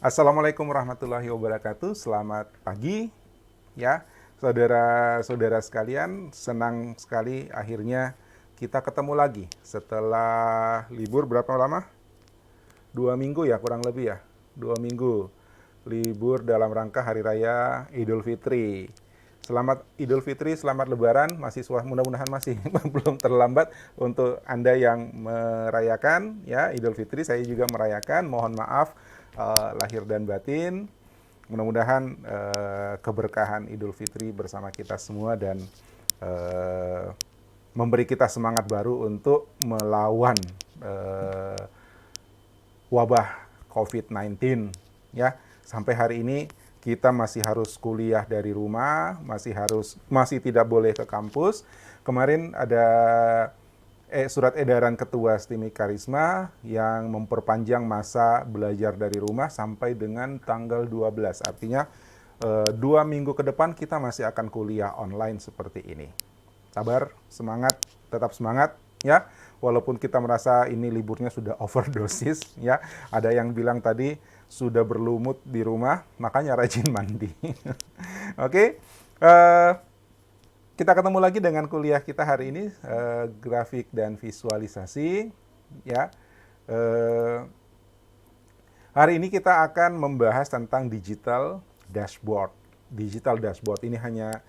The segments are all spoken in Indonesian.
Assalamualaikum warahmatullahi wabarakatuh. Selamat pagi ya, saudara-saudara sekalian. Senang sekali akhirnya kita ketemu lagi setelah libur berapa lama? 2 minggu ya, kurang lebih ya. 2 minggu libur dalam rangka Hari Raya Idul Fitri. Selamat Idul Fitri, selamat Lebaran, mudah-mudahan masih belum terlambat untuk Anda yang merayakan ya Idul Fitri. Saya juga merayakan, mohon maaf lahir dan batin. Mudah-mudahan keberkahan Idul Fitri bersama kita semua dan memberi kita semangat baru untuk melawan wabah COVID-19 ya. Sampai hari ini kita masih harus kuliah dari rumah, masih tidak boleh ke kampus. Kemarin ada surat edaran Ketua Stimi Karisma yang memperpanjang masa belajar dari rumah sampai dengan tanggal 12. Artinya 2 minggu ke depan kita masih akan kuliah online seperti ini. Sabar, semangat, tetap semangat ya. Walaupun kita merasa ini liburnya sudah overdosis ya. Ada yang bilang tadi sudah berlumut di rumah, makanya rajin mandi. Oke. Kita ketemu lagi dengan kuliah kita hari ini, grafik dan visualisasi ya. Hari ini kita akan membahas tentang digital dashboard. Digital dashboard ini hanya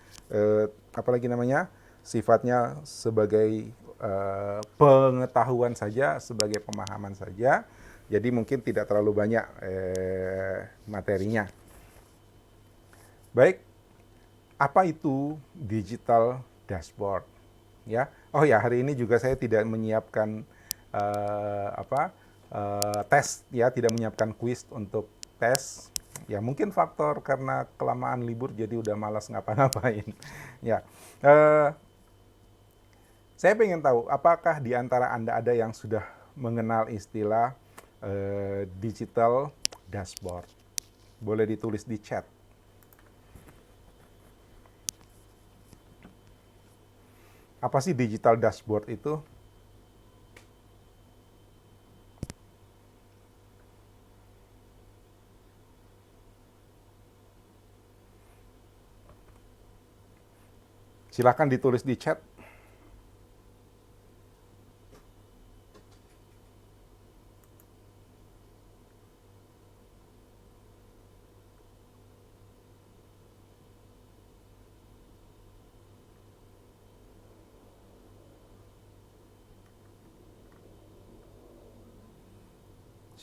apalagi namanya, sifatnya sebagai pengetahuan saja, sebagai pemahaman saja. Jadi mungkin tidak terlalu banyak materinya. Baik, apa itu digital dashboard? Ya, oh ya, hari ini juga saya tidak menyiapkan tes, ya, tidak menyiapkan kuis untuk tes. Ya, mungkin faktor karena kelamaan libur jadi udah malas ngapa-ngapain. Ya, saya pengen tahu apakah di antara Anda ada yang sudah mengenal istilah digital dashboard? Boleh ditulis di chat. Apa sih digital dashboard itu? Silakan ditulis di chat.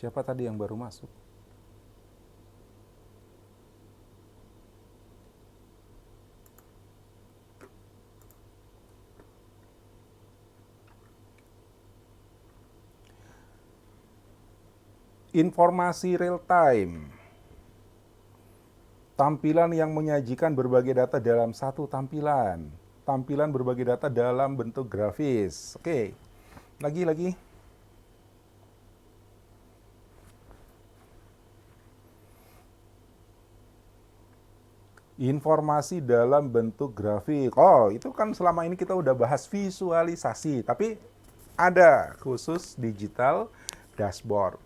Siapa tadi yang baru masuk? Informasi real time. Tampilan yang menyajikan berbagai data dalam satu tampilan. Tampilan berbagai data dalam bentuk grafis. Oke, lagi. Informasi dalam bentuk grafik. Oh, itu kan selama ini kita udah bahas visualisasi, tapi ada khusus digital dashboard.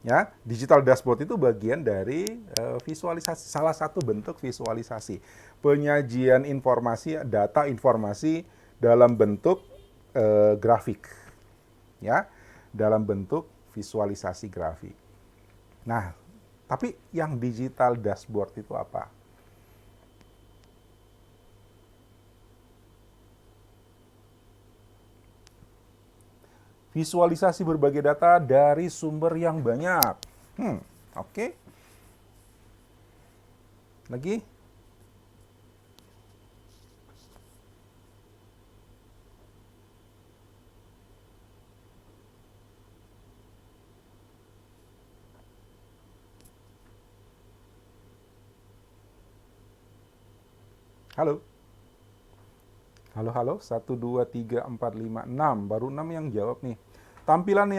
Ya, digital dashboard itu bagian dari visualisasi, salah satu bentuk visualisasi. Penyajian informasi, data informasi dalam bentuk grafik. Ya, dalam bentuk visualisasi grafik. Nah, tapi yang digital dashboard itu apa? Visualisasi berbagai data dari sumber yang banyak. Oke. Lagi? Halo? Halo, 1, 2, 3, 4, 5, 6. Baru 6 yang jawab nih. Tampilan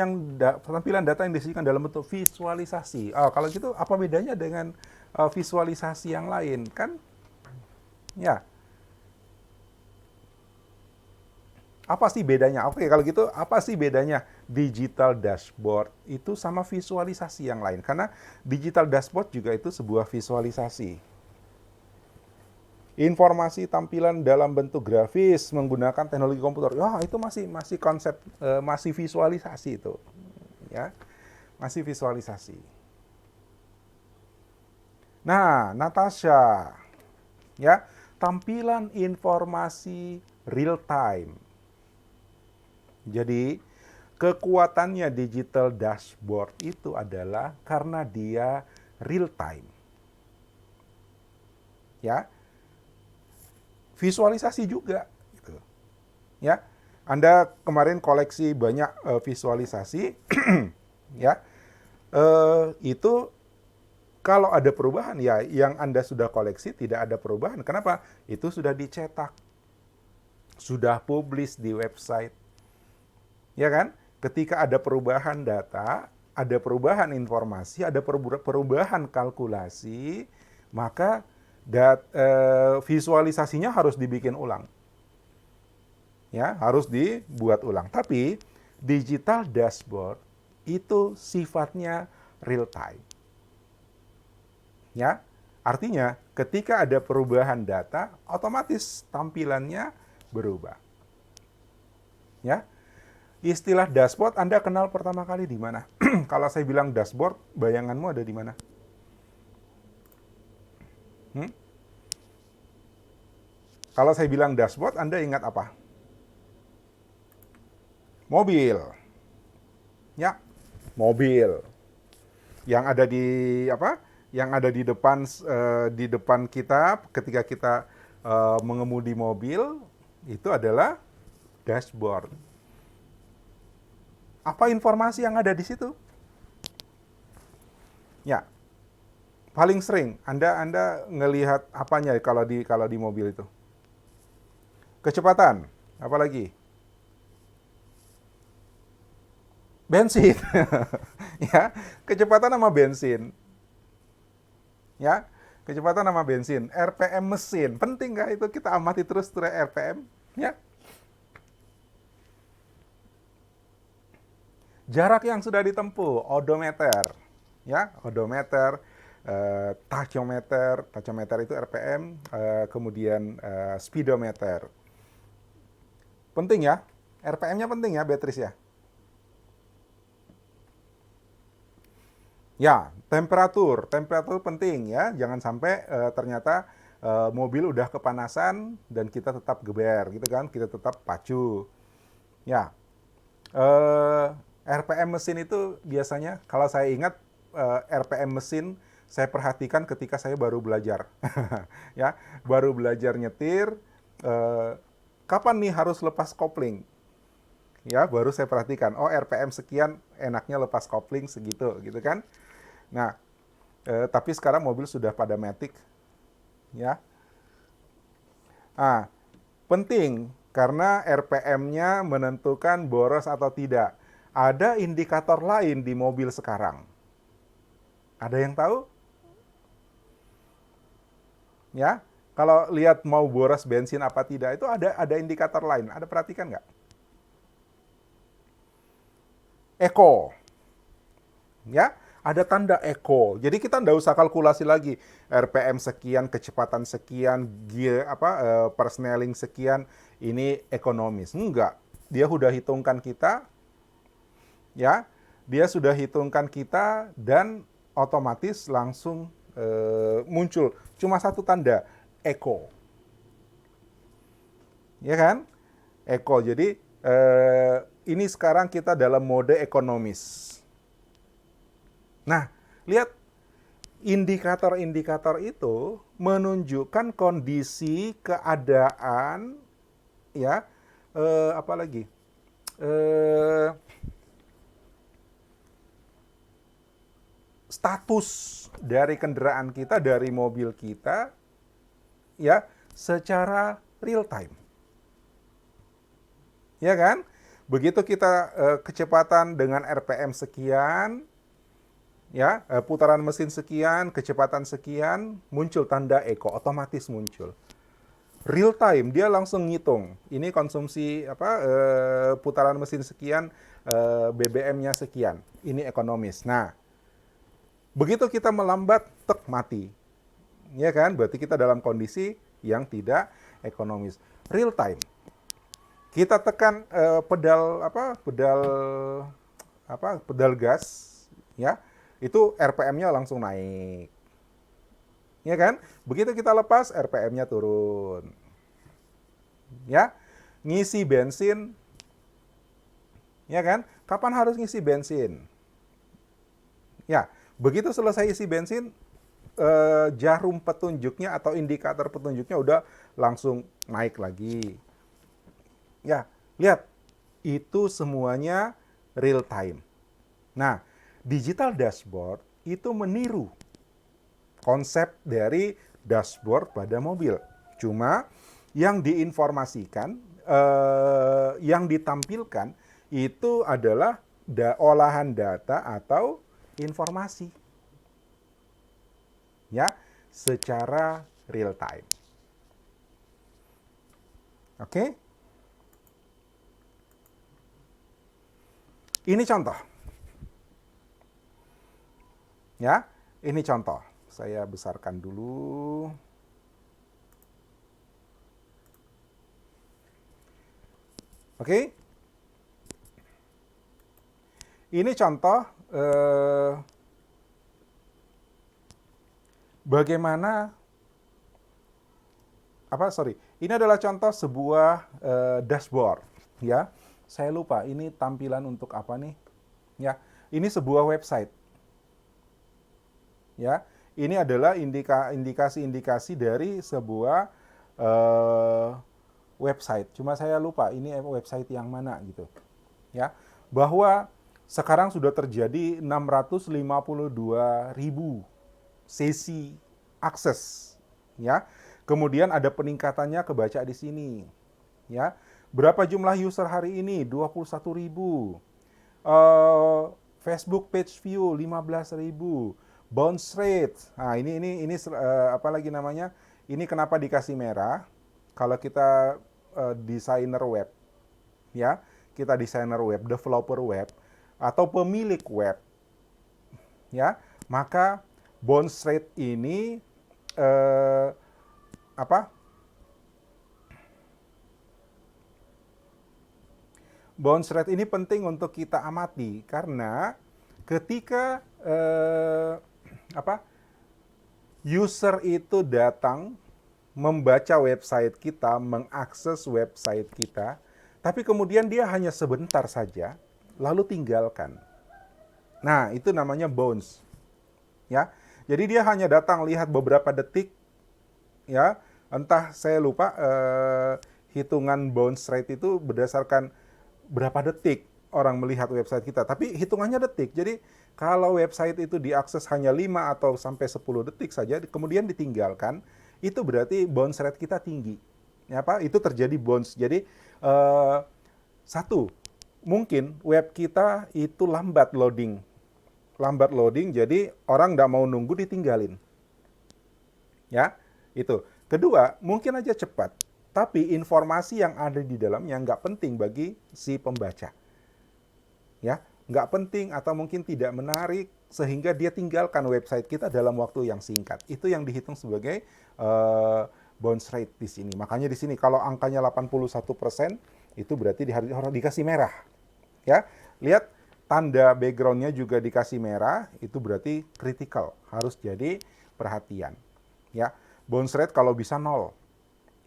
data yang disajikan dalam bentuk visualisasi. Oh, kalau gitu apa bedanya dengan visualisasi yang lain? Kan, ya. Apa sih bedanya? Oke, kalau gitu apa sih bedanya digital dashboard itu sama visualisasi yang lain. Karena digital dashboard juga itu sebuah visualisasi. Informasi tampilan dalam bentuk grafis menggunakan teknologi komputer. Ya, itu masih konsep, masih visualisasi itu. Ya, masih visualisasi. Nah, Natasha, ya, tampilan informasi real time. Jadi, kekuatannya digital dashboard itu adalah karena dia real time. Ya. Visualisasi juga gitu. Ya. Anda kemarin koleksi banyak visualisasi ya. Itu kalau ada perubahan, ya yang Anda sudah koleksi tidak ada perubahan. Kenapa? Itu sudah dicetak, sudah publish di website. Ya kan? Ketika ada perubahan data, ada perubahan informasi, ada perubahan kalkulasi, maka visualisasinya harus dibikin ulang. Ya, harus dibuat ulang. Tapi digital dashboard itu sifatnya real time. Ya, artinya ketika ada perubahan data, otomatis tampilannya berubah. Ya, istilah dashboard Anda kenal pertama kali di mana? Kalau saya bilang dashboard, bayanganmu ada di mana? Kalau saya bilang dashboard, Anda ingat apa? Mobil. Ya, mobil. Yang ada di apa? Yang ada di depan kita ketika kita mengemudi mobil itu adalah dashboard. Apa informasi yang ada di situ? Ya, paling sering Anda ngelihat apanya kalau di mobil itu? Kecepatan, apalagi? Bensin. Ya, kecepatan sama bensin. Ya, kecepatan sama bensin, RPM mesin, penting nggak itu kita amati terus RPM, ya. Jarak yang sudah ditempuh, odometer, ya, odometer, tachometer itu RPM, kemudian speedometer. Penting ya, RPM-nya penting ya, Beatrice ya. Ya, temperatur penting ya. Jangan sampai ternyata mobil udah kepanasan dan kita tetap geber gitu kan, kita tetap pacu. Ya, RPM mesin itu biasanya kalau saya ingat RPM mesin saya perhatikan ketika saya baru belajar, ya, baru belajar nyetir. Kapan nih harus lepas kopling? Ya, baru saya perhatikan. Oh, RPM sekian enaknya lepas kopling segitu, gitu kan? Nah, tapi sekarang mobil sudah pada matic, ya. Ah, penting karena RPM-nya menentukan boros atau tidak. Ada indikator lain di mobil sekarang. Ada yang tahu? Ya, kalau lihat mau boros bensin apa tidak itu ada indikator lain. Ada perhatikan nggak? Eco, ya. Ada tanda eco. Jadi kita nggak usah kalkulasi lagi RPM sekian, kecepatan sekian, gear persneling sekian, ini ekonomis. Enggak. Dia sudah hitungkan kita, ya. Dia sudah hitungkan kita dan otomatis langsung muncul cuma satu tanda, eco. Ya kan? Eco. Jadi ini sekarang kita dalam mode ekonomis. Nah, lihat indikator-indikator itu menunjukkan kondisi keadaan, ya, apalagi status dari kendaraan kita, dari mobil kita, ya, secara real time, ya kan? Begitu kita kecepatan dengan RPM sekian. Ya, putaran mesin sekian, kecepatan sekian, muncul tanda eco, otomatis muncul. Real time, dia langsung ngitung. Ini konsumsi putaran mesin sekian, BBM-nya sekian. Ini ekonomis. Nah, begitu kita melambat, tek mati. Ya kan? Berarti kita dalam kondisi yang tidak ekonomis. Real time. Kita tekan pedal gas, ya. Itu RPM-nya langsung naik. Ya kan? Begitu kita lepas, RPM-nya turun. Ya. Ngisi bensin, ya kan? Kapan harus ngisi bensin? Ya, begitu selesai isi bensin, jarum petunjuknya atau indikator petunjuknya udah langsung naik lagi. Ya, lihat, itu semuanya real time. Nah, digital dashboard itu meniru konsep dari dashboard pada mobil. Cuma yang diinformasikan, yang ditampilkan itu adalah olahan data atau informasi. Ya, secara real time. Oke? Ini contoh. Ya, ini contoh. Saya besarkan dulu. Oke? Ini contoh bagaimana ini adalah contoh sebuah dashboard, ya. Saya lupa ini tampilan untuk apa nih? Ya, ini sebuah website. Ya, ini adalah indikasi-indikasi dari sebuah website. Cuma saya lupa ini website yang mana gitu. Ya, bahwa sekarang sudah terjadi 652.000 sesi akses, ya. Kemudian ada peningkatannya kebaca di sini, ya. Berapa jumlah user hari ini? 21.000. Facebook page view 15.000. Bounce rate. Nah, ini apa lagi namanya? Ini kenapa dikasih merah? Kalau kita desainer web, ya, kita desainer web, developer web, atau pemilik web, ya, maka bounce rate ini bounce rate ini penting untuk kita amati karena ketika user itu datang membaca website kita, mengakses website kita, tapi kemudian dia hanya sebentar saja lalu tinggalkan. Nah, itu namanya bounce. Ya. Jadi dia hanya datang lihat beberapa detik, ya. Entah saya lupa hitungan bounce rate itu berdasarkan berapa detik orang melihat website kita, tapi hitungannya detik. Jadi kalau website itu diakses hanya 5 atau sampai 10 detik saja kemudian ditinggalkan, itu berarti bounce rate kita tinggi. Ya, itu terjadi bounce. Jadi satu, mungkin web kita itu lambat loading. Lambat loading, jadi orang nggak mau nunggu, ditinggalin. Ya, itu. Kedua, mungkin aja cepat, tapi informasi yang ada di dalamnya nggak penting bagi si pembaca. Ya, nggak penting atau mungkin tidak menarik, sehingga dia tinggalkan website kita dalam waktu yang singkat. Itu yang dihitung sebagai bounce rate di sini. Makanya di sini kalau angkanya 81%, itu berarti harus dikasih merah. Ya, lihat tanda background-nya juga dikasih merah, itu berarti critical, harus jadi perhatian. Ya, bounce rate kalau bisa 0.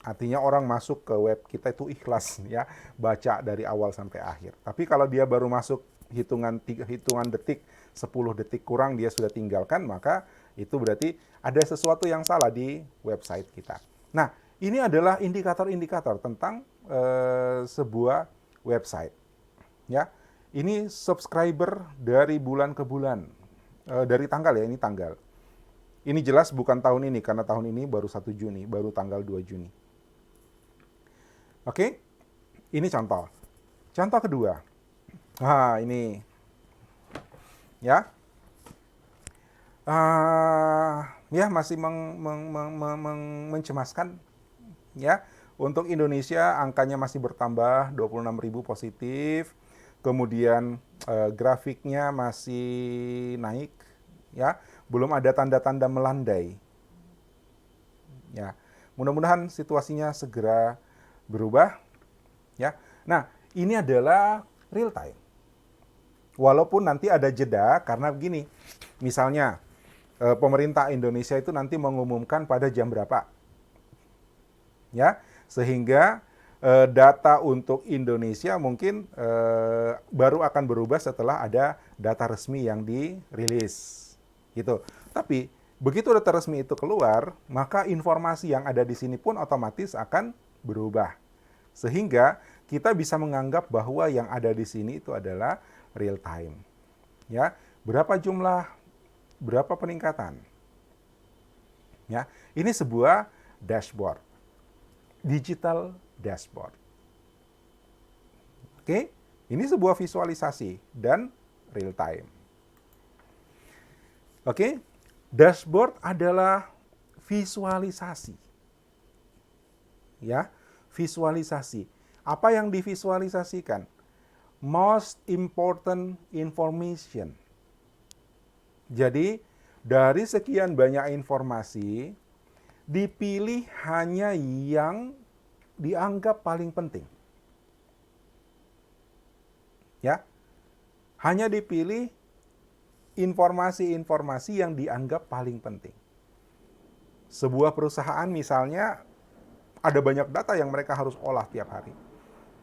Artinya orang masuk ke web kita itu ikhlas, ya, baca dari awal sampai akhir. Tapi kalau dia baru masuk hitungan detik, 10 detik kurang dia sudah tinggalkan, maka itu berarti ada sesuatu yang salah di website kita. Nah, ini adalah indikator-indikator tentang sebuah website. Ya, ini subscriber dari bulan ke bulan, dari tanggal, ya, ini tanggal. Ini jelas bukan tahun ini, karena tahun ini baru 1 Juni, baru tanggal 2 Juni. Oke, ini contoh. Contoh kedua. Nah, ini. Ya. Ya, masih mencemaskan. Ya, untuk Indonesia angkanya masih bertambah, 26.000 positif. kemudian grafiknya masih naik, ya, belum ada tanda-tanda melandai. Ya, mudah-mudahan situasinya segera berubah, ya. Nah, ini adalah real time. Walaupun nanti ada jeda karena begini, misalnya pemerintah Indonesia itu nanti mengumumkan pada jam berapa, ya, sehingga data untuk Indonesia mungkin baru akan berubah setelah ada data resmi yang dirilis, gitu. Tapi begitu data resmi itu keluar, maka informasi yang ada di sini pun otomatis akan berubah, sehingga kita bisa menganggap bahwa yang ada di sini itu adalah real time. Ya, berapa jumlah, berapa peningkatan. Ya, ini sebuah dashboard. Digital dashboard. Oke, ini sebuah visualisasi dan real time. Oke, dashboard adalah visualisasi. Ya, visualisasi. Apa yang divisualisasikan? Most important information. Jadi, dari sekian banyak informasi, dipilih hanya yang dianggap paling penting. Ya, hanya dipilih informasi-informasi yang dianggap paling penting. Sebuah perusahaan misalnya, ada banyak data yang mereka harus olah tiap hari.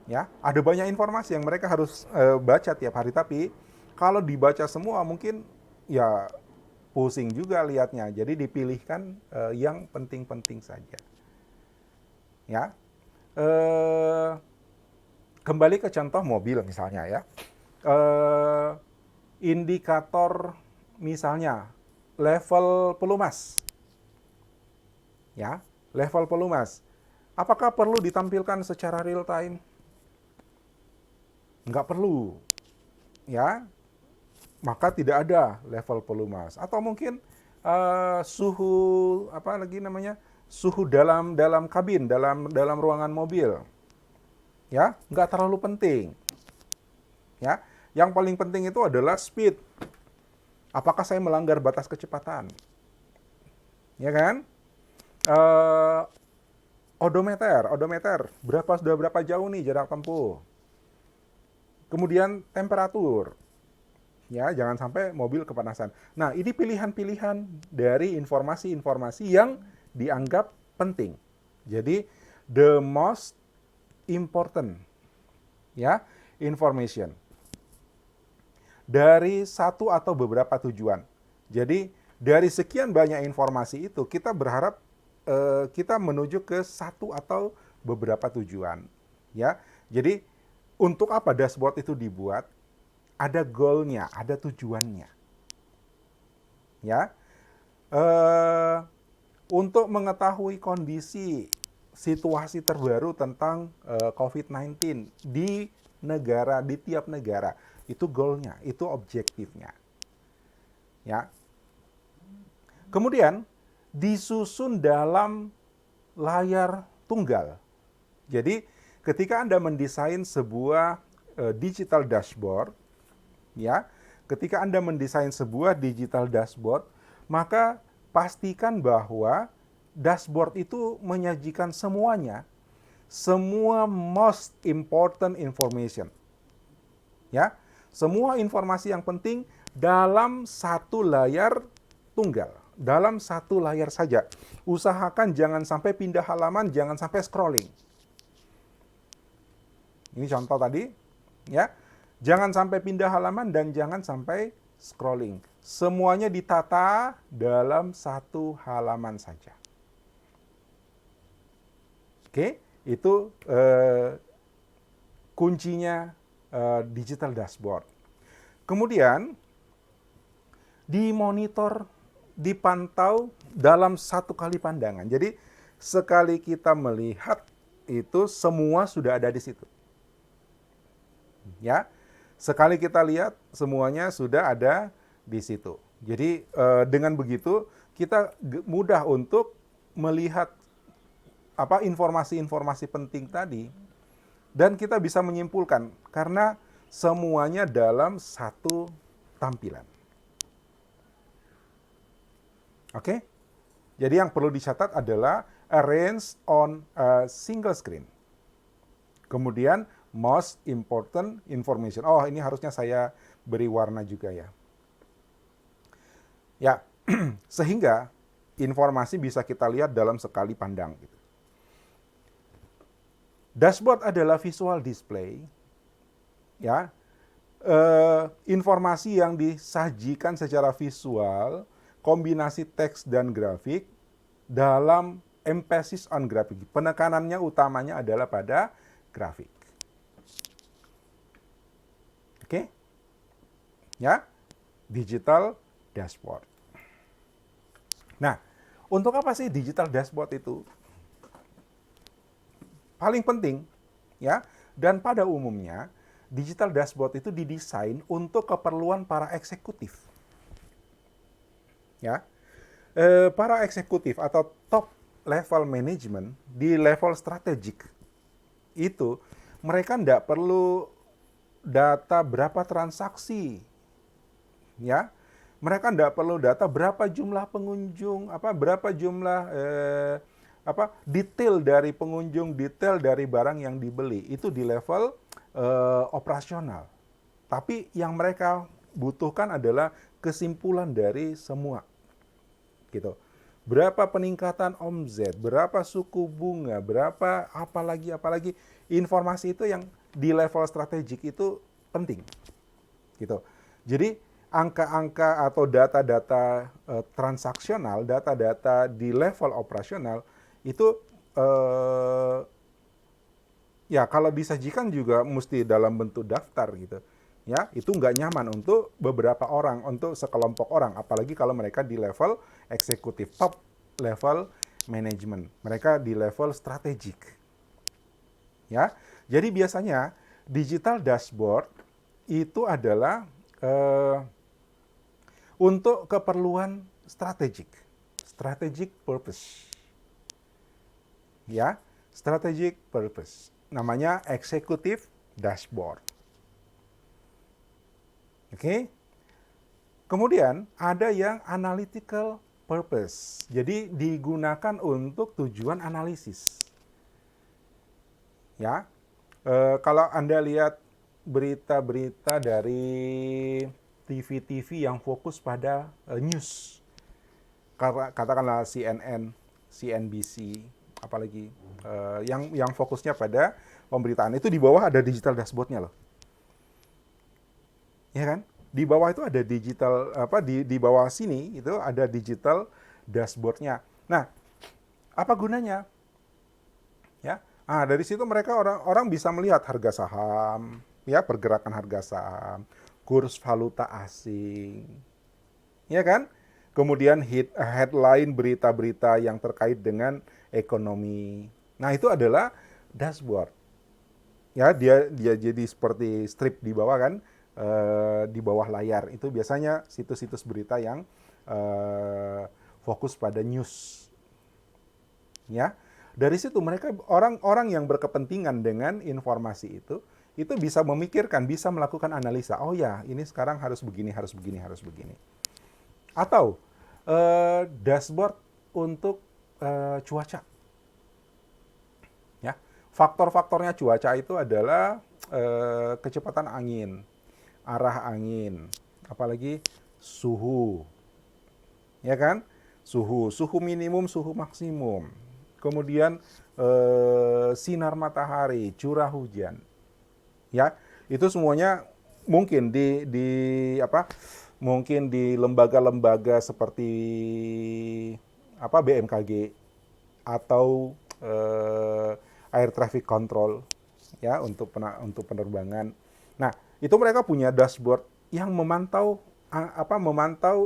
Ya, ada banyak informasi yang mereka harus baca tiap hari, tapi kalau dibaca semua mungkin ya pusing juga lihatnya. Jadi dipilihkan yang penting-penting saja. Ya, kembali ke contoh mobil misalnya ya. Indikator misalnya level pelumas. Ya, level pelumas. Apakah perlu ditampilkan secara real time? Nggak perlu, ya, maka tidak ada level pelumas. Atau mungkin suhu apa lagi namanya, suhu dalam kabin, dalam ruangan mobil, ya, nggak terlalu penting. Ya, yang paling penting itu adalah speed. Apakah saya melanggar batas kecepatan? Ya kan? Odometer, sudah berapa jauh nih jarak tempuh? Kemudian temperatur, ya, jangan sampai mobil kepanasan. Nah, ini pilihan-pilihan dari informasi-informasi yang dianggap penting. Jadi, the most important, ya, information dari satu atau beberapa tujuan. Jadi, dari sekian banyak informasi itu, kita berharap kita menuju ke satu atau beberapa tujuan, ya. Jadi, untuk apa dashboard itu dibuat? Ada goal-nya, ada tujuannya. Ya, untuk mengetahui kondisi situasi terbaru tentang COVID-19 di negara, di tiap negara, itu goal-nya, itu objektifnya. Ya. Kemudian disusun dalam layar tunggal. Jadi ketika Anda mendesain sebuah digital dashboard, ya, ketika Anda mendesain sebuah digital dashboard, maka pastikan bahwa dashboard itu menyajikan semuanya, semua most important information. Ya, semua informasi yang penting dalam satu layar tunggal, dalam satu layar saja. Usahakan jangan sampai pindah halaman, jangan sampai scrolling. Ini contoh tadi, ya. Jangan sampai pindah halaman dan jangan sampai scrolling. Semuanya ditata dalam satu halaman saja. Oke, itu kuncinya digital dashboard. Kemudian dimonitor, dipantau dalam satu kali pandangan. Jadi sekali kita melihat itu semua sudah ada di situ. Ya, sekali kita lihat semuanya sudah ada di situ. Jadi dengan begitu kita mudah untuk melihat apa informasi-informasi penting tadi dan kita bisa menyimpulkan karena semuanya dalam satu tampilan. Oke? Jadi yang perlu dicatat adalah arrange on a single screen. Kemudian most important information. Oh, ini harusnya saya beri warna juga ya. Ya, sehingga informasi bisa kita lihat dalam sekali pandang. Gitu. Dashboard adalah visual display, ya, informasi yang disajikan secara visual, kombinasi teks dan grafik dalam emphasis on grafik. Penekanannya utamanya adalah pada grafik. Oke? Ya, digital dashboard. Nah, untuk apa sih digital dashboard itu? Paling penting, ya, dan pada umumnya digital dashboard itu didesain untuk keperluan para eksekutif. Ya, para eksekutif atau top level management di level strategik itu mereka tidak perlu data berapa transaksi, ya. Mereka tidak perlu data berapa jumlah pengunjung, berapa jumlah detail dari pengunjung, detail dari barang yang dibeli. Itu di level operasional. Tapi yang mereka butuhkan adalah kesimpulan dari semua. Gitu. Berapa peningkatan omzet, berapa suku bunga, berapa apalagi informasi itu yang di level strategik itu penting. Gitu. Jadi angka-angka atau data-data transaksional, data-data di level operasional itu ya kalau disajikan juga mesti dalam bentuk daftar gitu. Ya, itu nggak nyaman untuk beberapa orang, untuk sekelompok orang, apalagi kalau mereka di level eksekutif, top level manajemen. Mereka di level strategik. Ya. Jadi biasanya digital dashboard itu adalah untuk keperluan strategik. Strategic purpose. Ya, strategic purpose. Namanya executive dashboard. Oke. Kemudian ada yang analytical purpose. Jadi digunakan untuk tujuan analisis. Ya. Kalau Anda lihat berita-berita dari TV-TV yang fokus pada news. Katakanlah CNN, CNBC, apalagi yang fokusnya pada pemberitaan itu di bawah ada digital dashboard-nya loh. Ya kan? Di bawah itu ada digital di bawah sini itu ada digital dashboard-nya. Nah, apa gunanya? Ya. Dari situ mereka orang bisa melihat harga saham, ya, pergerakan harga saham, kurs valuta asing. Ya kan? Kemudian headline berita-berita yang terkait dengan ekonomi. Nah, itu adalah dashboard. Ya, dia jadi seperti strip di bawah kan, di bawah layar. Itu biasanya situs-situs berita yang fokus pada news. Ya. Dari situ mereka orang-orang yang berkepentingan dengan informasi itu bisa memikirkan, bisa melakukan analisa. Oh ya, ini sekarang harus begini, harus begini, harus begini. Atau dashboard untuk cuaca. Ya, faktor-faktornya cuaca itu adalah kecepatan angin, arah angin, apalagi suhu, ya kan? Suhu minimum, suhu maksimum. Kemudian sinar matahari, curah hujan, ya, itu semuanya mungkin mungkin di lembaga-lembaga seperti BMKG atau air traffic control, ya, untuk penerbangan. Nah, itu mereka punya dashboard yang memantau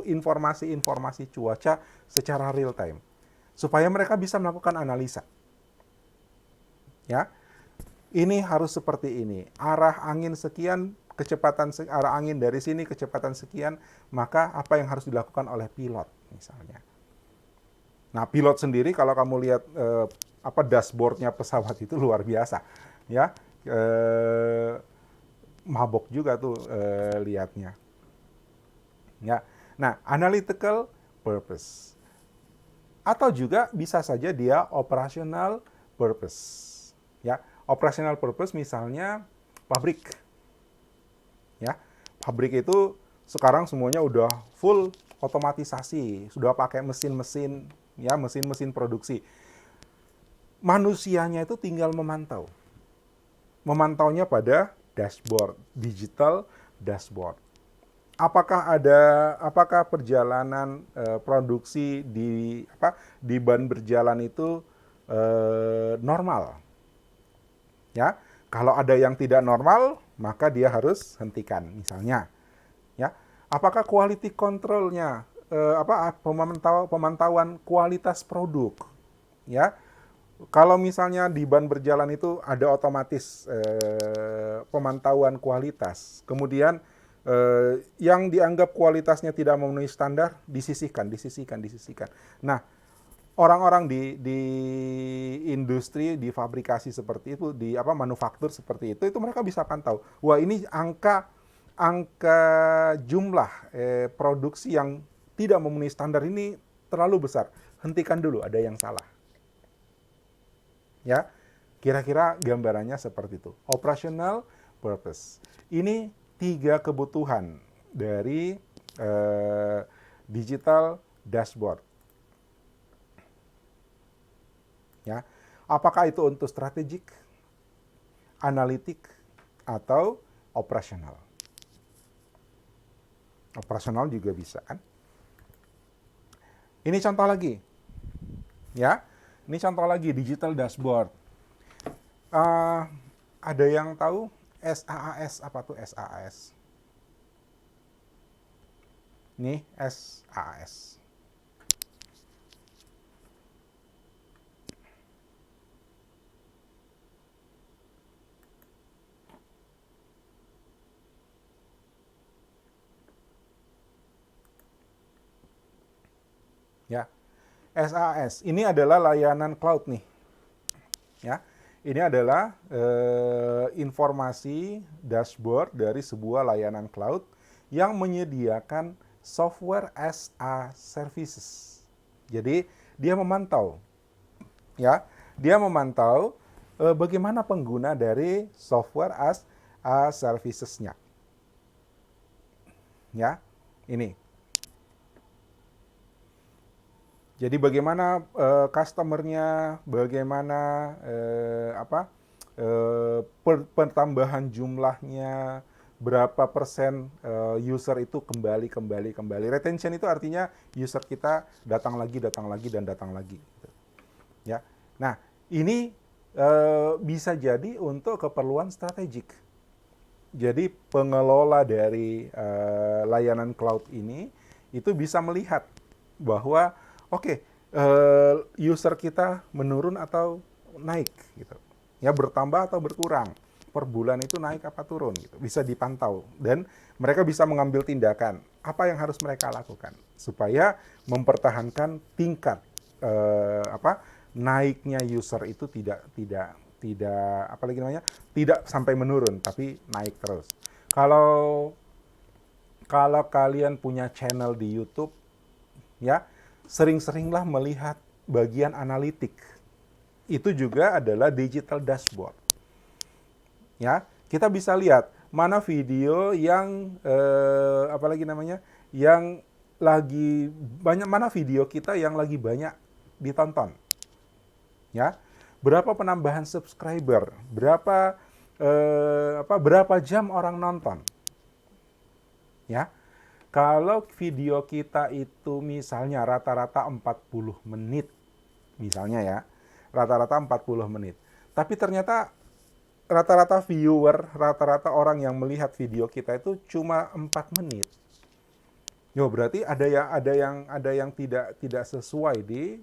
informasi-informasi cuaca secara real time supaya mereka bisa melakukan analisa. Ya. Ini harus seperti ini. Arah angin sekian, arah angin dari sini kecepatan sekian, maka apa yang harus dilakukan oleh pilot misalnya. Nah, pilot sendiri kalau kamu lihat dashboardnya pesawat itu luar biasa, ya. mabok juga tuh lihatnya. Ya. Nah, analytical purpose. Atau juga bisa saja dia operational purpose. Ya, operational purpose misalnya pabrik. Ya, pabrik itu sekarang semuanya udah full otomatisasi, sudah pakai mesin-mesin, ya mesin-mesin produksi. Manusianya itu tinggal memantau. Memantaunya pada dashboard, digital dashboard. Apakah perjalanan produksi di ban berjalan itu normal? Ya, kalau ada yang tidak normal, maka dia harus hentikan misalnya. Ya, apakah quality control-nya pemantauan kualitas produk? Ya, kalau misalnya di ban berjalan itu ada otomatis pemantauan kualitas, kemudian yang dianggap kualitasnya tidak memenuhi standar disisihkan. Nah, orang-orang di industri, di fabrikasi seperti itu, di manufaktur seperti itu mereka bisa pantau. Wah, ini angka jumlah produksi yang tidak memenuhi standar ini terlalu besar. Hentikan dulu, ada yang salah. Ya, kira-kira gambarannya seperti itu. Operational purpose. Ini 3 kebutuhan dari digital dashboard. Ya, apakah itu untuk strategik, analitik, atau operasional? Operasional juga bisa kan? Ini contoh lagi, ya. Ini contoh lagi digital dashboard. Ada yang tahu SaaS apa tuh SaaS? Nih SaaS. Ya, SaaS ini adalah layanan cloud nih. Ya, ini adalah informasi dashboard dari sebuah layanan cloud yang menyediakan software as a services. Jadi dia memantau, ya, dia memantau bagaimana pengguna dari software as a services-nya. Ya, ini. Jadi bagaimana customer-nya, bagaimana pertambahan jumlahnya, berapa persen user itu kembali. Retention itu artinya user kita datang lagi, dan datang lagi. Ya, nah ini bisa jadi untuk keperluan strategik. Jadi pengelola dari layanan cloud ini itu bisa melihat bahwa Oke, user kita menurun atau naik gitu. Ya, bertambah atau berkurang. Per bulan itu naik apa turun gitu. Bisa dipantau dan mereka bisa mengambil tindakan. Apa yang harus mereka lakukan supaya mempertahankan tingkat naiknya user itu tidak tidak sampai menurun tapi naik terus. Kalau kalian punya channel di YouTube, ya, sering-seringlah melihat bagian analitik. Itu juga adalah digital dashboard. Ya, kita bisa lihat mana video yang yang lagi banyak, mana video kita yang lagi banyak ditonton. Ya. Berapa penambahan subscriber, berapa jam orang nonton. Ya. Kalau video kita itu misalnya rata-rata 40 menit, misalnya ya, rata-rata 40 menit. Tapi ternyata rata-rata viewer, rata-rata orang yang melihat video kita itu cuma 4 menit. Yo, berarti ada yang tidak sesuai di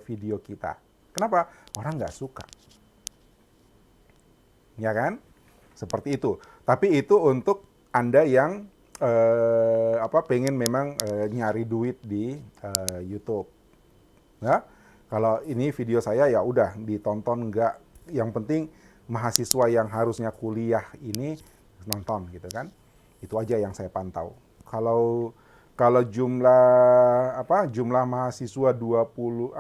video kita. Kenapa? Orang nggak suka. Ya kan? Seperti itu. Tapi itu untuk Anda yang pengen memang nyari duit di YouTube. Ya, kalau ini video saya ya udah ditonton nggak. Yang penting mahasiswa yang harusnya kuliah ini nonton gitu kan. Itu aja yang saya pantau. Kalau kalau jumlah mahasiswa 22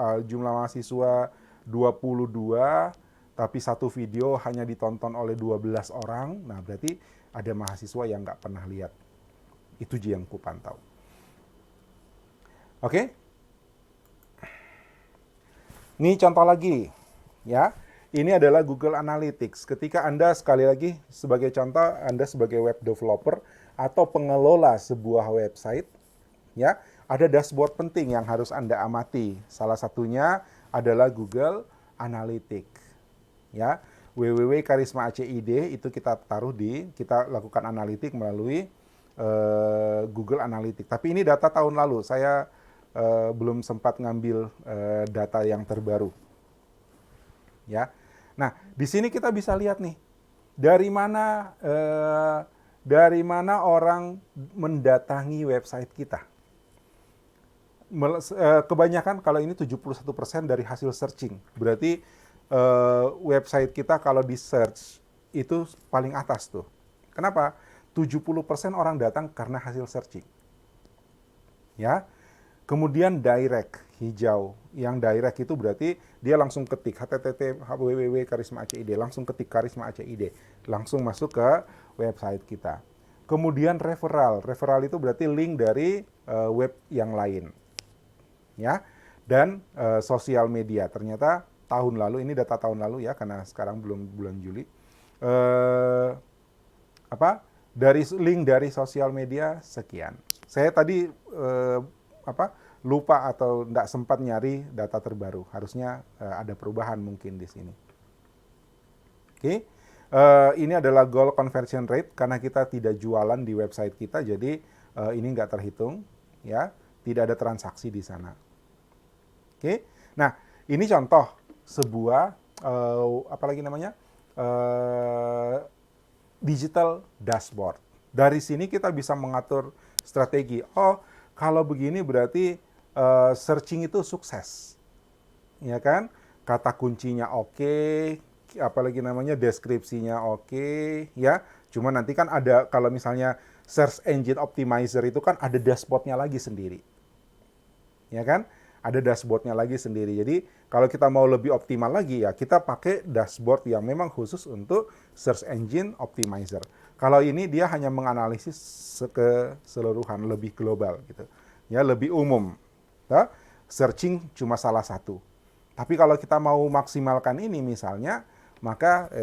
tapi satu video hanya ditonton oleh 12 orang, nah berarti ada mahasiswa yang nggak pernah lihat. Itu yang ku pantau. Oke? Ini contoh lagi, ya. Ini adalah Google Analytics. Ketika Anda, sekali lagi, sebagai contoh, Anda sebagai web developer atau pengelola sebuah website, ya, ada dashboard penting yang harus Anda amati. Salah satunya adalah Google Analytics, ya. www.karisma.acid itu kita kita lakukan analitik melalui Google Analytics. Tapi ini data tahun lalu, saya belum sempat ngambil data yang terbaru. Ya, nah di sini kita bisa lihat nih dari mana orang mendatangi website kita. Kebanyakan kalau ini 71% dari hasil searching, berarti website kita kalau di search itu paling atas tuh. Kenapa? 70% orang datang karena hasil searching. Ya. Kemudian direct, hijau. Yang direct itu berarti dia langsung ketik http://www.karisma.acid, langsung ketik karisma.acid, langsung masuk ke website kita. Kemudian referral. Referral itu berarti link dari web yang lain. Ya. Dan sosial media. Ternyata tahun lalu, ini data tahun lalu ya, karena sekarang belum bulan Juli. Dari link dari sosial media sekian. Saya tadi lupa atau tidak sempat nyari data terbaru. Harusnya ada perubahan mungkin di sini. Oke, ini adalah goal conversion rate karena kita tidak jualan di website kita, jadi ini nggak terhitung, ya, tidak ada transaksi di sana. Oke, nah ini contoh sebuah digital dashboard. Dari sini kita bisa mengatur strategi. Oh, kalau begini berarti searching itu sukses, ya kan? Kata kuncinya oke, deskripsinya oke, ya. Cuma nanti kan ada, kalau misalnya search engine optimizer itu kan ada dashboardnya lagi sendiri, ya kan? Ada dashboardnya lagi sendiri. Jadi kalau kita mau lebih optimal lagi ya kita pakai dashboard yang memang khusus untuk search engine optimizer. Kalau ini dia hanya menganalisis keseluruhan, lebih global gitu. Ya, lebih umum. Ya, searching cuma salah satu. Tapi kalau kita mau maksimalkan ini misalnya, maka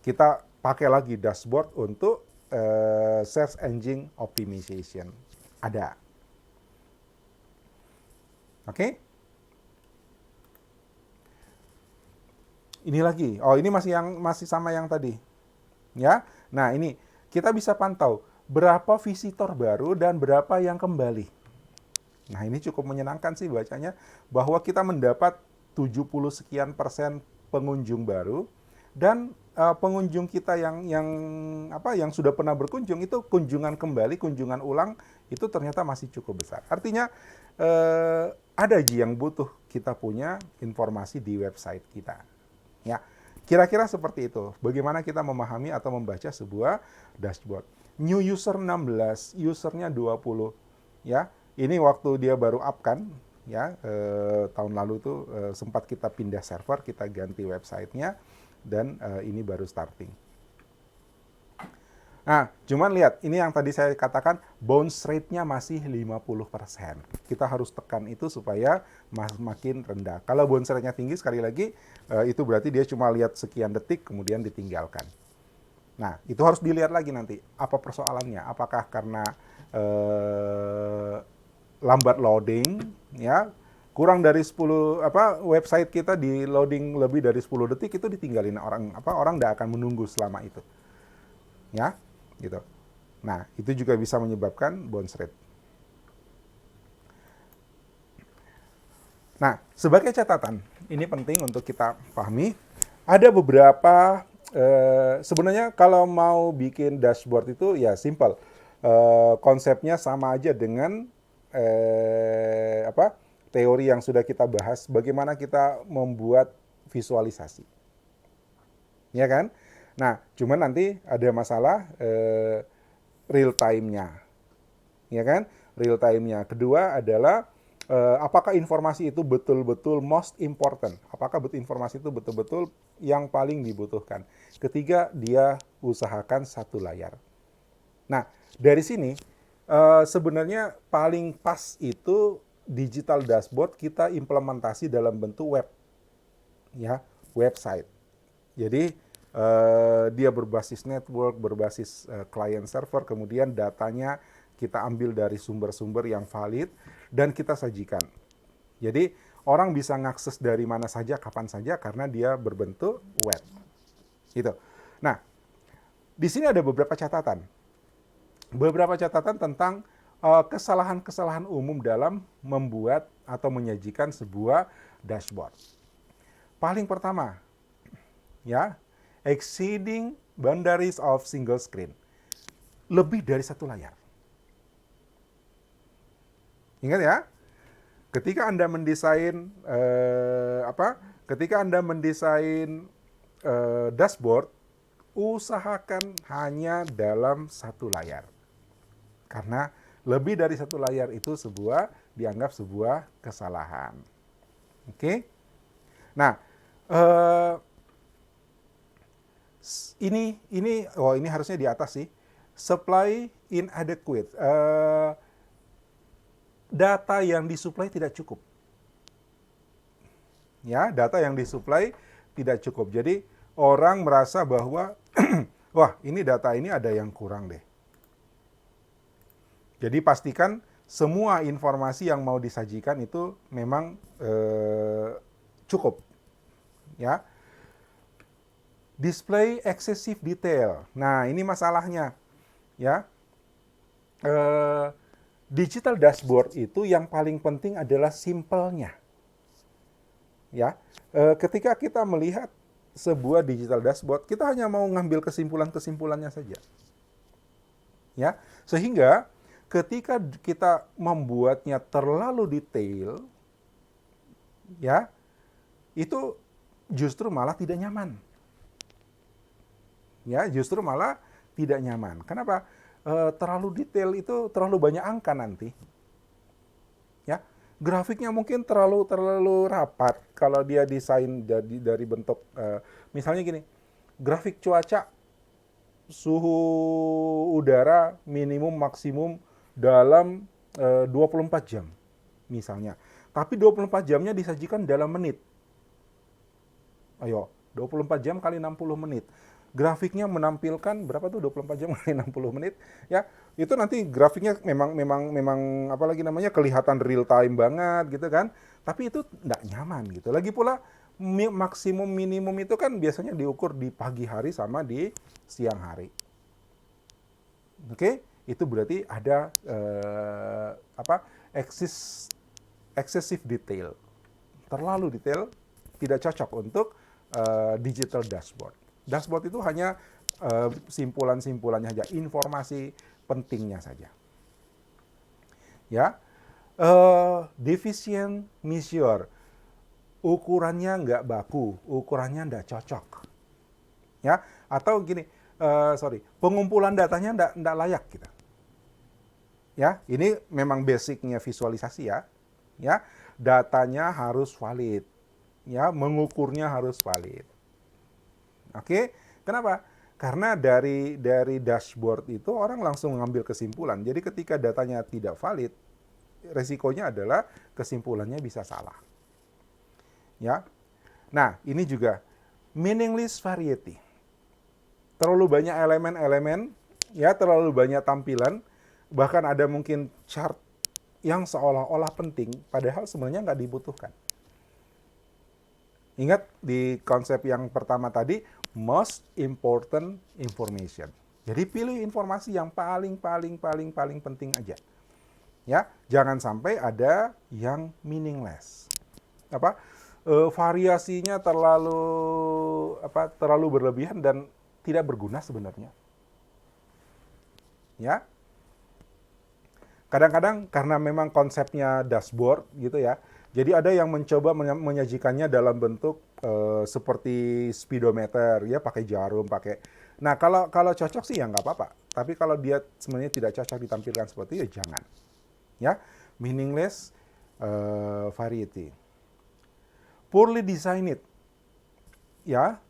kita pakai lagi dashboard untuk search engine optimization. Ada. Oke? Ini lagi. Oh, ini masih sama yang tadi. Ya. Nah, ini kita bisa pantau berapa visitor baru dan berapa yang kembali. Nah, ini cukup menyenangkan sih bacanya, bahwa kita mendapat 70 sekian persen pengunjung baru, dan pengunjung kita yang sudah pernah berkunjung itu kunjungan kembali, kunjungan ulang itu ternyata masih cukup besar. Artinya ada yang butuh kita punya informasi di website kita. Ya. Kira-kira seperti itu. Bagaimana kita memahami atau membaca sebuah dashboard. New user 16, usernya 20. Ya, ini waktu dia baru up kan, ya, tahun lalu itu sempat kita pindah server, kita ganti websitenya, dan ini baru starting. Nah, cuman lihat, ini yang tadi saya katakan, bounce rate-nya masih 50%. Kita harus tekan itu supaya makin rendah. Kalau bounce rate-nya tinggi, sekali lagi, itu berarti dia cuma lihat sekian detik, kemudian ditinggalkan. Nah, itu harus dilihat lagi nanti, apa persoalannya. Apakah karena lambat loading, ya, kurang dari 10, website kita di loading lebih dari 10 detik, itu ditinggalin orang tidak akan menunggu selama itu. Ya, gitu. Nah, itu juga bisa menyebabkan bounce rate. Nah, sebagai catatan, ini penting untuk kita pahami, ada beberapa, sebenarnya kalau mau bikin dashboard itu ya simple. Konsepnya sama aja dengan teori yang sudah kita bahas, bagaimana kita membuat visualisasi. Ya kan? Nah, cuman nanti ada masalah real time-nya, ya kan? Real time-nya. Kedua adalah apakah informasi itu betul-betul most important? Apakah informasi itu betul-betul yang paling dibutuhkan? Ketiga, dia usahakan satu layar. Nah, dari sini sebenarnya paling pas itu digital dashboard kita implementasi dalam bentuk web, ya, website. Jadi dia berbasis network, berbasis client server, kemudian datanya kita ambil dari sumber-sumber yang valid dan kita sajikan. Jadi orang bisa ngakses dari mana saja, kapan saja karena dia berbentuk web. Gitu. Nah, di sini ada beberapa catatan. Beberapa catatan tentang kesalahan-kesalahan umum dalam membuat atau menyajikan sebuah dashboard. Paling pertama, ya, exceeding boundaries of single screen. Lebih dari satu layar. Ingat ya, ketika Anda mendesain ketika Anda mendesain dashboard, usahakan hanya dalam satu layar. Karena lebih dari satu layar itu dianggap sebuah kesalahan. Oke? Nah, ini harusnya di atas sih. Supply inadequate. Data yang disuplai tidak cukup. Ya, data yang disuplai tidak cukup. Jadi orang merasa bahwa wah, ini data ini ada yang kurang deh. Jadi pastikan semua informasi yang mau disajikan itu memang cukup. Ya. Display excessive detail. Nah, ini masalahnya. Ya. Digital dashboard itu yang paling penting adalah simpelnya. Ya, ketika kita melihat sebuah digital dashboard, kita hanya mau ngambil kesimpulan-kesimpulannya saja. Ya, sehingga ketika kita membuatnya terlalu detail, ya, itu justru malah tidak nyaman. Ya, justru malah tidak nyaman. Kenapa? Terlalu detail itu terlalu banyak angka nanti. Ya, grafiknya mungkin terlalu rapat kalau dia desain dari bentuk misalnya gini, grafik cuaca suhu udara minimum maksimum dalam 24 jam misalnya. Tapi 24 jamnya disajikan dalam menit. Ayo, 24 jam kali 60 menit. Grafiknya menampilkan berapa tuh 24 jam kali 60 menit, ya. Itu nanti grafiknya memang apalagi namanya kelihatan real time banget gitu kan. Tapi itu enggak nyaman gitu. Lagi pula maksimum minimum itu kan biasanya diukur di pagi hari sama di siang hari. Oke, itu berarti ada excessive detail. Terlalu detail tidak cocok untuk digital dashboard. Dashboard itu hanya simpulan-simpulannya saja, informasi pentingnya saja. Ya, deficient measure, ukurannya nggak baku, ukurannya nggak cocok. Ya, atau gini, pengumpulan datanya nggak layak kita. Ya, ini memang basicnya visualisasi ya. Ya, datanya harus valid. Ya, mengukurnya harus valid. Oke, kenapa? Karena dari dashboard itu orang langsung mengambil kesimpulan. Jadi ketika datanya tidak valid, resikonya adalah kesimpulannya bisa salah. Ya. Nah, ini juga meaningless variety. Terlalu banyak elemen-elemen, ya, terlalu banyak tampilan, bahkan ada mungkin chart yang seolah-olah penting, padahal sebenarnya nggak dibutuhkan. Ingat di konsep yang pertama tadi, most important information. Jadi pilih informasi yang paling penting aja. Ya, jangan sampai ada yang meaningless. Variasinya terlalu berlebihan dan tidak berguna sebenarnya. Ya. Kadang-kadang karena memang konsepnya dashboard gitu ya. Jadi ada yang mencoba menyajikannya dalam bentuk seperti speedometer, ya pakai jarum, pakai. Nah, kalau cocok sih ya nggak apa-apa. Tapi kalau dia sebenarnya tidak cocok ditampilkan seperti itu, ya jangan. Ya, meaningless variety. Poorly designed, ya,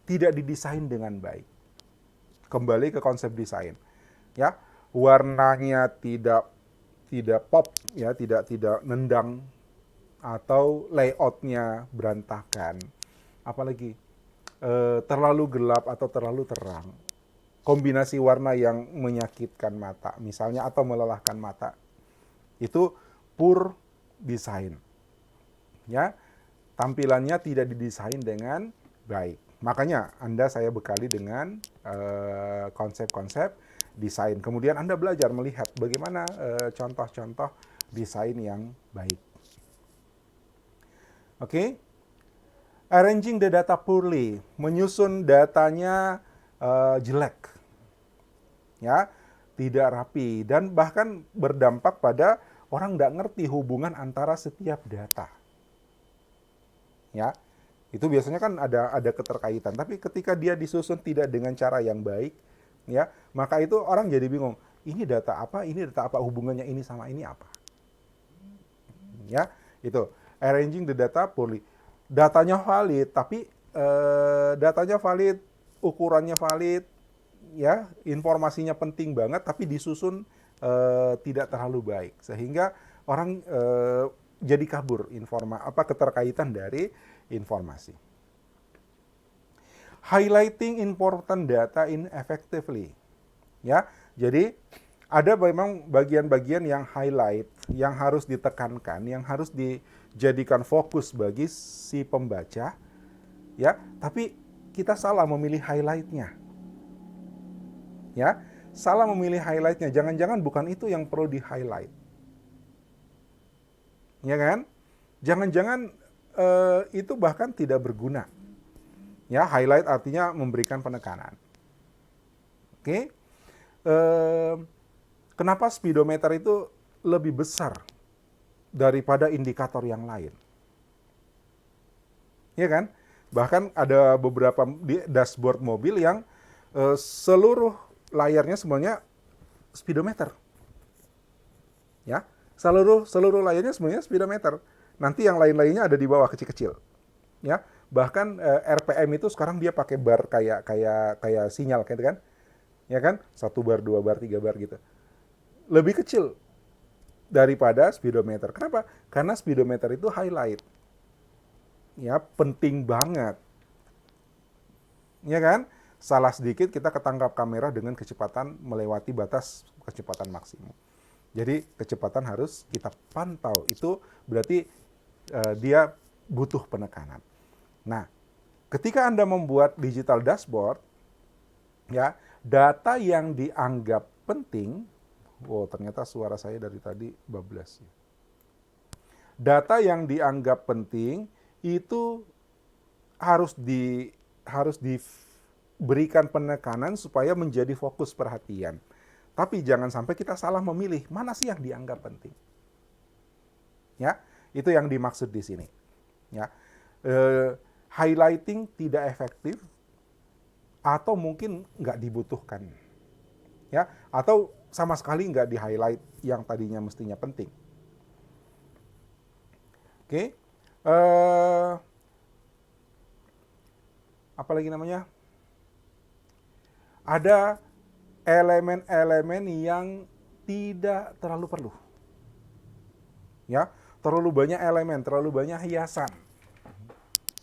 tidak didesain dengan baik. Kembali ke konsep desain, ya, warnanya tidak pop, ya, tidak nendang, atau layoutnya berantakan, apalagi terlalu gelap atau terlalu terang, kombinasi warna yang menyakitkan mata misalnya atau melelahkan mata, itu poor design, ya, tampilannya tidak didesain dengan baik. Makanya saya bekali dengan konsep-konsep desain. Kemudian Anda belajar melihat bagaimana contoh-contoh desain yang baik. Oke. Arranging the data poorly, menyusun datanya jelek, ya, tidak rapi, dan bahkan berdampak pada orang nggak ngerti hubungan antara setiap data. Ya, itu biasanya kan ada keterkaitan. Tapi ketika dia disusun tidak dengan cara yang baik, ya, maka itu orang jadi bingung. Ini data apa? Ini data apa? Hubungannya ini sama ini apa? Ya, itu arranging the data poorly. Datanya valid, tapi datanya valid, ukurannya valid, ya, informasinya penting banget, tapi disusun tidak terlalu baik, sehingga orang jadi kabur keterkaitan dari informasi. Highlighting important data ineffectively, ya, jadi ada memang bagian-bagian yang highlight, yang harus ditekankan, yang harus dijadikan fokus bagi si pembaca, ya, tapi kita salah memilih highlightnya, ya, salah memilih highlightnya. Jangan-jangan bukan itu yang perlu di highlight, ya kan? Jangan-jangan itu bahkan tidak berguna, ya. Highlight artinya memberikan penekanan. Oke. Kenapa speedometer itu lebih besar daripada indikator yang lain? Ya kan? Bahkan ada beberapa di dashboard mobil yang seluruh layarnya semuanya speedometer. Ya, seluruh layarnya semuanya speedometer. Nanti yang lain-lainnya ada di bawah kecil-kecil. Ya, bahkan RPM itu sekarang dia pakai bar kayak sinyal gitu kan? Ya kan? 1 bar, 2 bar, 3 bar gitu. Lebih kecil daripada speedometer. Kenapa? Karena speedometer itu highlight. Ya, penting banget. Ya kan? Salah sedikit kita ketangkap kamera dengan kecepatan melewati batas kecepatan maksimum. Jadi kecepatan harus kita pantau. Itu berarti dia butuh penekanan. Nah, ketika Anda membuat digital dashboard, ya, data yang dianggap penting, ternyata suara saya dari tadi bablas. Data yang dianggap penting itu harus diberikan penekanan supaya menjadi fokus perhatian. Tapi jangan sampai kita salah memilih mana sih yang dianggap penting. Ya, itu yang dimaksud di sini. Ya, highlighting tidak efektif atau mungkin nggak dibutuhkan. Ya, atau sama sekali nggak di-highlight yang tadinya mestinya penting. Oke. Apa lagi namanya? Ada elemen-elemen yang tidak terlalu perlu. Ya, terlalu banyak elemen, terlalu banyak hiasan.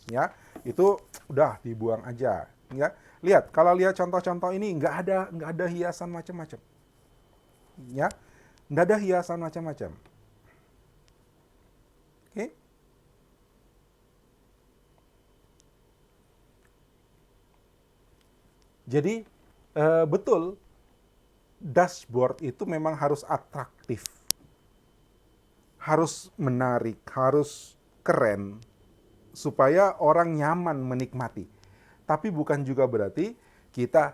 Ya, itu udah dibuang aja. Ya, lihat kalau lihat contoh-contoh ini nggak ada hiasan macam-macam. Ya, nggak ada hiasan macam-macam. Oke. Jadi betul, dashboard itu memang harus atraktif, harus menarik, harus keren, supaya orang nyaman menikmati. Tapi bukan juga berarti kita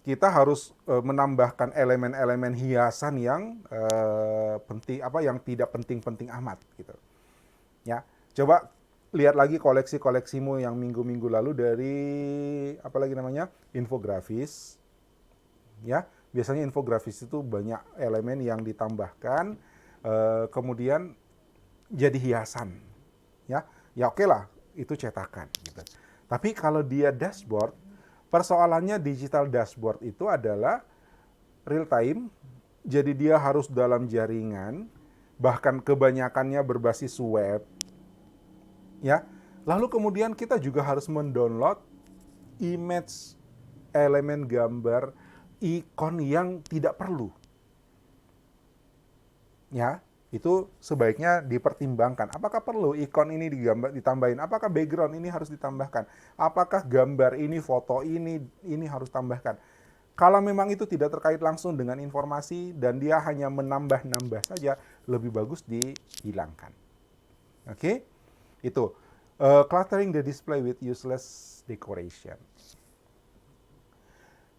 kita harus menambahkan elemen-elemen hiasan yang penting, yang tidak penting-penting amat gitu. Ya, Coba lihat lagi koleksi-koleksimu yang minggu-minggu lalu dari apa lagi namanya? Infografis. Ya, biasanya infografis itu banyak elemen yang ditambahkan, kemudian jadi hiasan. Ya, ya oke lah, itu cetakan gitu. Tapi kalau dia dashboard, persoalannya digital dashboard itu adalah real time, jadi dia harus dalam jaringan, bahkan kebanyakannya berbasis web, ya. Lalu kemudian kita juga harus mendownload image, elemen gambar, ikon yang tidak perlu. Ya, itu sebaiknya dipertimbangkan. Apakah perlu ikon ini ditambahin? Apakah background ini harus ditambahkan? Apakah gambar ini, foto ini harus tambahkan? Kalau memang itu tidak terkait langsung dengan informasi dan dia hanya menambah-nambah saja, lebih bagus dihilangkan. Oke? Itu. Cluttering the display with useless decoration.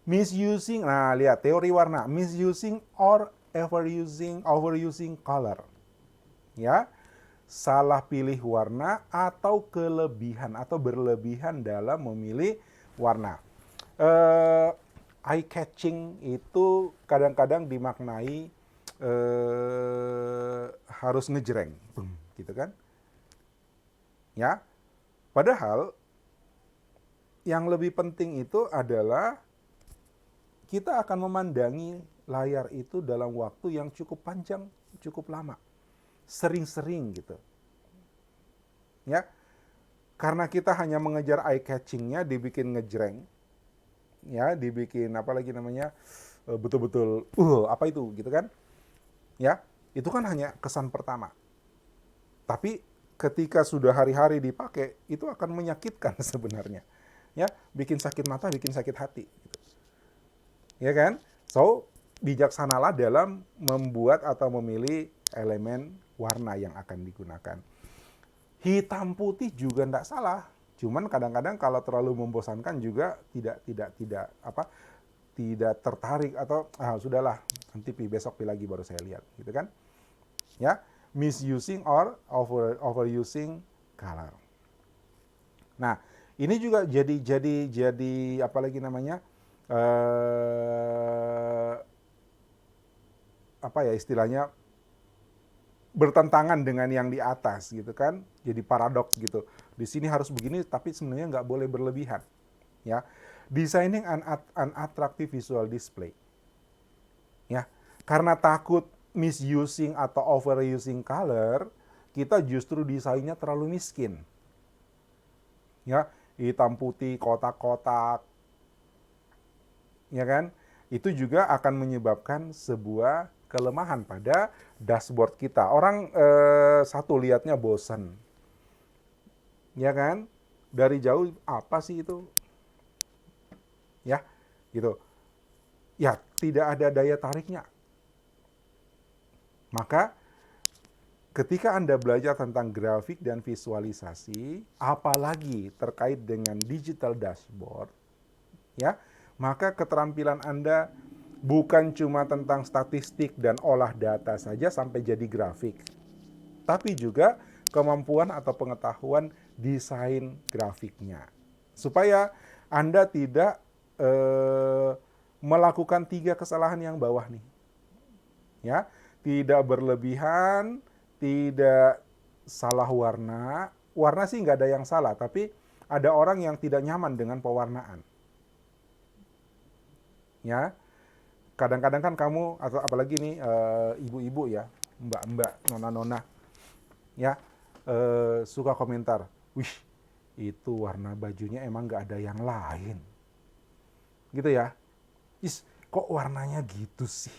Misusing, nah lihat teori warna. Misusing or overusing color. Ya, salah pilih warna atau kelebihan atau berlebihan dalam memilih warna. Eye catching itu kadang-kadang dimaknai harus ngejreng, gitu kan? Ya, padahal yang lebih penting itu adalah kita akan memandangi layar itu dalam waktu yang cukup panjang, cukup lama, sering-sering gitu. Ya, karena kita hanya mengejar eye catching-nya, dibikin ngejreng, ya, dibikin apa lagi namanya, betul-betul, apa itu, gitu kan? Ya, itu kan hanya kesan pertama. Tapi ketika sudah hari-hari dipakai, itu akan menyakitkan sebenarnya. Ya, bikin sakit mata, bikin sakit hati. Gitu. Ya kan? So, bijaksanalah dalam membuat atau memilih elemen warna yang akan digunakan. Hitam putih juga tidak salah. Cuman kadang-kadang kalau terlalu membosankan juga tidak tertarik atau sudahlah nanti besok lagi baru saya lihat, gitu kan? Ya, misusing or overusing color. Nah, ini juga jadi apa lagi namanya? Apa ya istilahnya, bertentangan dengan yang di atas gitu kan, jadi paradoks gitu. Di sini harus begini tapi sebenarnya nggak boleh berlebihan. Ya, designing an attractive visual display. Ya, karena takut misusing atau overusing color, kita justru desainnya terlalu miskin. Ya, hitam putih, kotak-kotak, ya kan? Itu juga akan menyebabkan sebuah kelemahan pada dashboard kita. Orang satu lihatnya bosan, ya kan? Dari jauh apa sih itu? Ya, gitu. Ya, tidak ada daya tariknya. Maka ketika Anda belajar tentang grafik dan visualisasi, apalagi terkait dengan digital dashboard, ya, maka keterampilan Anda bukan cuma tentang statistik dan olah data saja sampai jadi grafik, tapi juga kemampuan atau pengetahuan desain grafiknya. Supaya Anda tidak melakukan 3 kesalahan yang bawah nih. Ya, tidak berlebihan, tidak salah warna. Warna sih nggak ada yang salah, tapi ada orang yang tidak nyaman dengan pewarnaan. Ya, kadang-kadang kan kamu atau apalagi nih ibu-ibu ya, mbak-mbak, nona-nona, ya suka komentar, wih itu warna bajunya emang nggak ada yang lain, gitu ya. Kok warnanya gitu sih?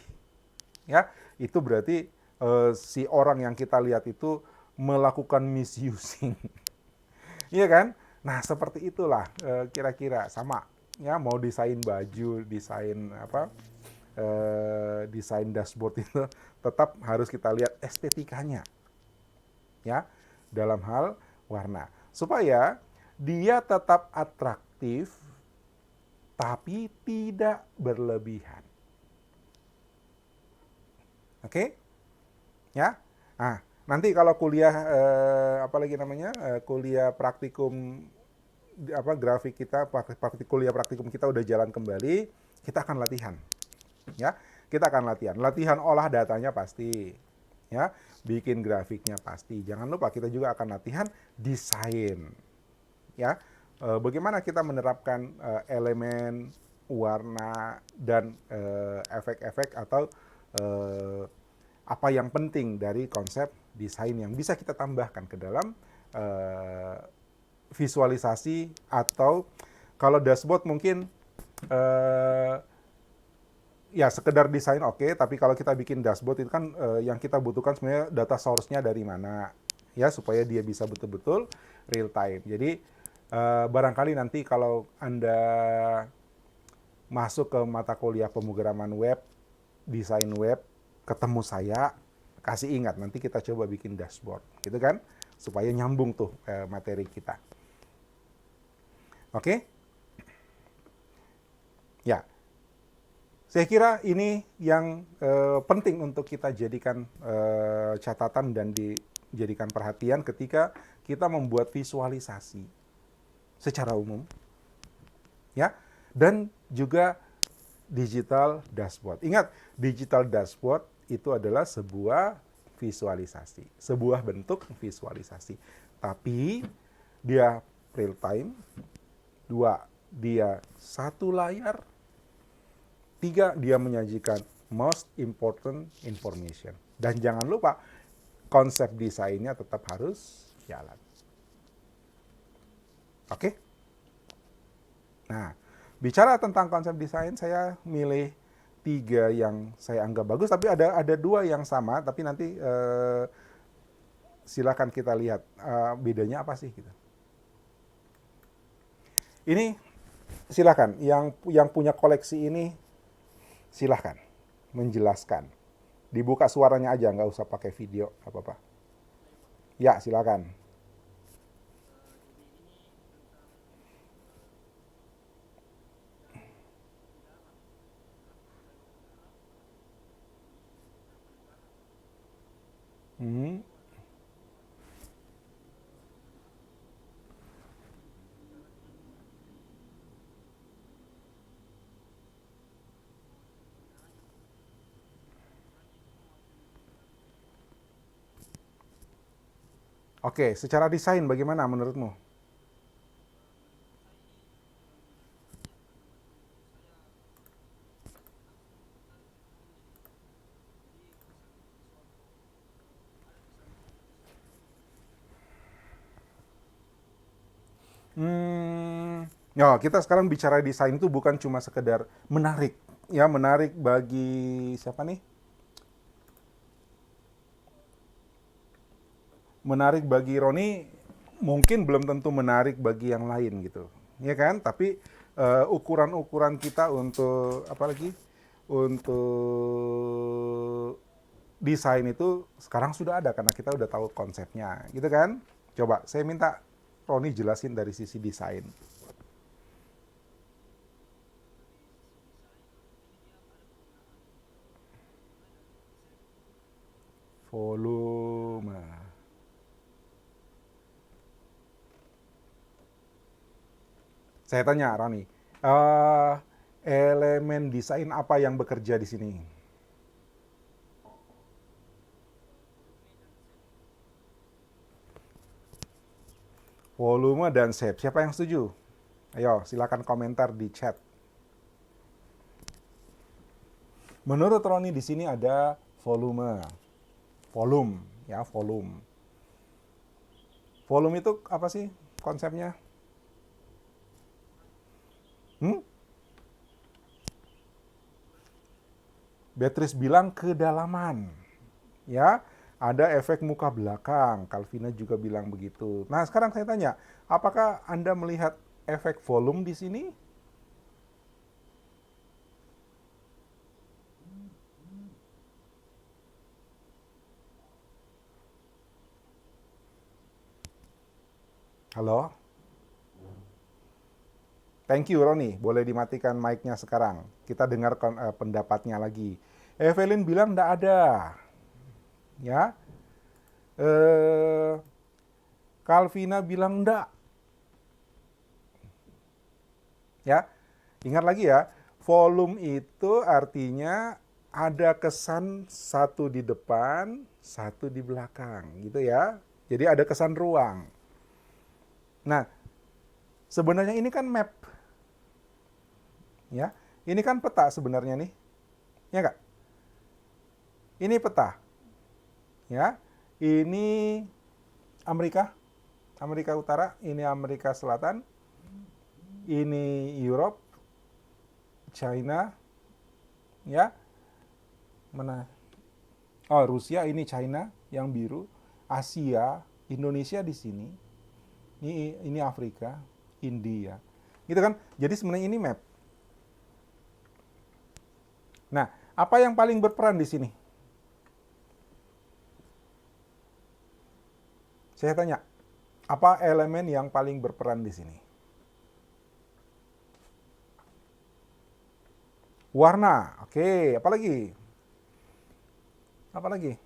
Ya, itu berarti si orang yang kita lihat itu melakukan misusing. Iya kan? Nah, seperti itulah kira-kira sama. Ya, mau desain baju, desain apa? Desain dashboard itu tetap harus kita lihat estetikanya. Ya, dalam hal warna. Supaya dia tetap atraktif tapi tidak berlebihan. Oke? Ya. Nah, Nanti kalau kuliah apalagi namanya kuliah praktikum grafik kita, kuliah praktikum kita udah jalan kembali, kita akan latihan, ya. Kita akan latihan. Latihan olah datanya pasti, ya. Bikin grafiknya pasti. Jangan lupa kita juga akan latihan desain, ya. Bagaimana kita menerapkan elemen, warna dan efek-efek atau apa yang penting dari konsep desain yang bisa kita tambahkan ke dalam visualisasi, atau kalau dashboard mungkin ya sekedar desain oke, tapi kalau kita bikin dashboard itu kan yang kita butuhkan sebenarnya data source-nya dari mana, ya, supaya dia bisa betul-betul real time. Jadi barangkali nanti kalau Anda masuk ke mata kuliah pemrograman web, desain web, ketemu saya, kasih ingat nanti kita coba bikin dashboard, gitu kan, supaya nyambung tuh materi kita. Oke? Ya, saya kira ini yang penting untuk kita jadikan catatan dan dijadikan perhatian ketika kita membuat visualisasi secara umum, ya, dan juga digital dashboard. Ingat, digital dashboard itu adalah sebuah visualisasi, sebuah bentuk visualisasi. Tapi dia real time, 2, dia satu layar, 3, dia menyajikan most important information. Dan jangan lupa, konsep desainnya tetap harus jalan. Oke? Nah, bicara tentang konsep desain, saya milih 3 yang saya anggap bagus, tapi ada 2 yang sama, tapi nanti silakan kita lihat bedanya apa sih gitu. Ini silakan yang punya koleksi ini silahkan menjelaskan. Dibuka suaranya aja, nggak usah pakai video, nggak apa-apa. Ya, silakan. Hmm. Oke, secara desain bagaimana menurutmu? Ya, kita sekarang bicara desain itu bukan cuma sekedar menarik, ya, menarik bagi siapa nih? Menarik bagi Roni, mungkin belum tentu menarik bagi yang lain gitu, ya kan? Tapi ukuran-ukuran kita untuk apa lagi? Untuk desain itu sekarang sudah ada karena kita udah tahu konsepnya, gitu kan? Coba saya minta Roni jelasin dari sisi desain. Volume. Saya tanya Roni, eh, elemen desain apa yang bekerja di sini? Volume dan shape. Siapa yang setuju? Ayo, silakan komentar di chat. Menurut Roni di sini ada volume. Volume, ya, volume. Volume itu apa sih konsepnya? Hmm? Beatrice bilang kedalaman. Ya, ada efek muka belakang. Calvina juga bilang begitu. Nah, sekarang saya tanya, apakah Anda melihat efek volume di sini? Halo? Thank you, Roni. Boleh dimatikan mic-nya sekarang. Kita dengar pendapatnya lagi. Evelyn bilang enggak ada. Ya. Eh, Calvina bilang enggak. Ya, ingat lagi ya, volume itu artinya ada kesan satu di depan, satu di belakang, gitu ya. Jadi ada kesan ruang. Nah, sebenarnya ini kan map, ya. Ini kan peta sebenarnya nih, ya nggak? Ini peta, ya. Ini Amerika, Amerika Utara, ini Amerika Selatan, ini Europe, China, ya. Mana? Oh, Rusia ini China yang biru, Asia, Indonesia di sini. Ini Afrika, India. Gitu kan? Jadi sebenarnya ini map. Nah, apa yang paling berperan di sini? Saya tanya, apa elemen yang paling berperan di sini? Warna. Oke, apa lagi? Apa lagi?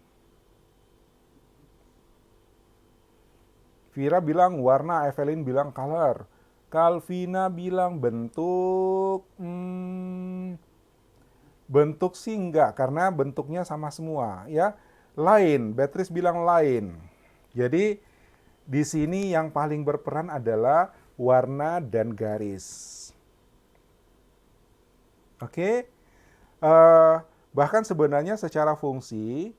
Vira bilang warna, Evelyn bilang color. Calvina bilang bentuk. Bentuk sih enggak, karena bentuknya sama semua. Ya, lain. Beatrice bilang lain. Jadi di sini yang paling berperan adalah warna dan garis. Oke, bahkan sebenarnya secara fungsi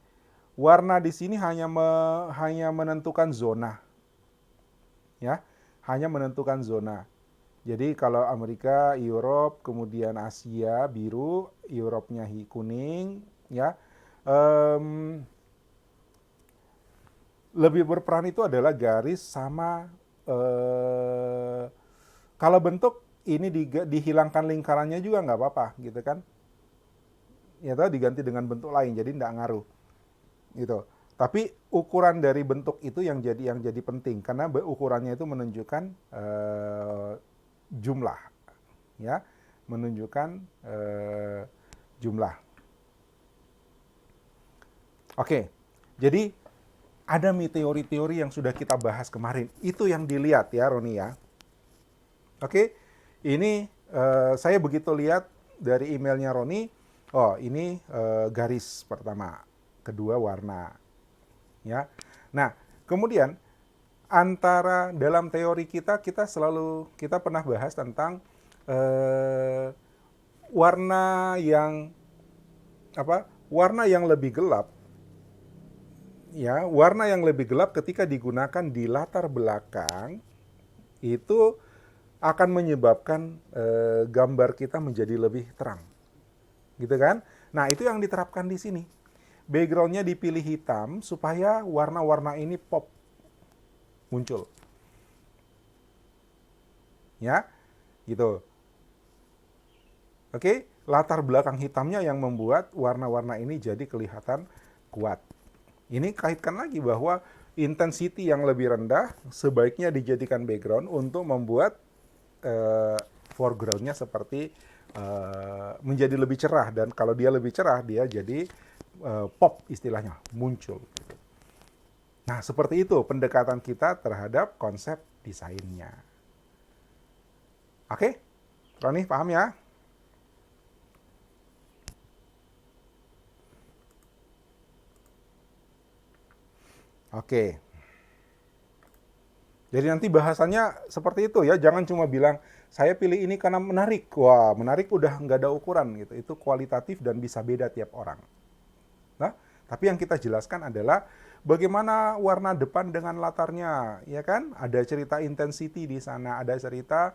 warna di sini hanya menentukan zona, ya, hanya menentukan zona. Jadi kalau Amerika, Europe, kemudian Asia biru, Europe-nya kuning, ya. Em, Lebih berperan itu adalah garis sama kalau bentuk ini dihilangkan lingkarannya juga nggak apa-apa, gitu kan? Ya tahu diganti dengan bentuk lain, jadi nggak ngaruh, gitu. Tapi ukuran dari bentuk itu yang jadi penting karena ukurannya itu menunjukkan jumlah, ya, menunjukkan jumlah. Oke, jadi ada teori-teori yang sudah kita bahas kemarin. Itu yang dilihat ya, Roni ya. Oke, ini saya begitu lihat dari emailnya Roni. Oh, ini garis pertama, kedua warna, ya. Nah, kemudian antara dalam teori kita pernah bahas tentang warna yang apa? Warna yang lebih gelap, ya, warna yang lebih gelap ketika digunakan di latar belakang itu akan menyebabkan gambar kita menjadi lebih terang, gitu kan? Nah, itu yang diterapkan di sini. Backgroundnya dipilih hitam supaya warna-warna ini pop, muncul, ya, gitu. Oke, latar belakang hitamnya yang membuat warna-warna ini jadi kelihatan kuat. Ini kaitkan lagi bahwa intensity yang lebih rendah sebaiknya dijadikan background untuk membuat foregroundnya seperti menjadi lebih cerah, dan kalau dia lebih cerah dia jadi pop istilahnya, muncul. Nah, seperti itu pendekatan kita terhadap konsep desainnya. Oke, Roni paham ya? Oke. Jadi nanti bahasannya seperti itu ya, jangan cuma bilang saya pilih ini karena menarik. Wah, menarik udah nggak ada ukuran gitu. Itu kualitatif dan bisa beda tiap orang. Nah, tapi yang kita jelaskan adalah bagaimana warna depan dengan latarnya, ya kan? Ada cerita intensity di sana, ada cerita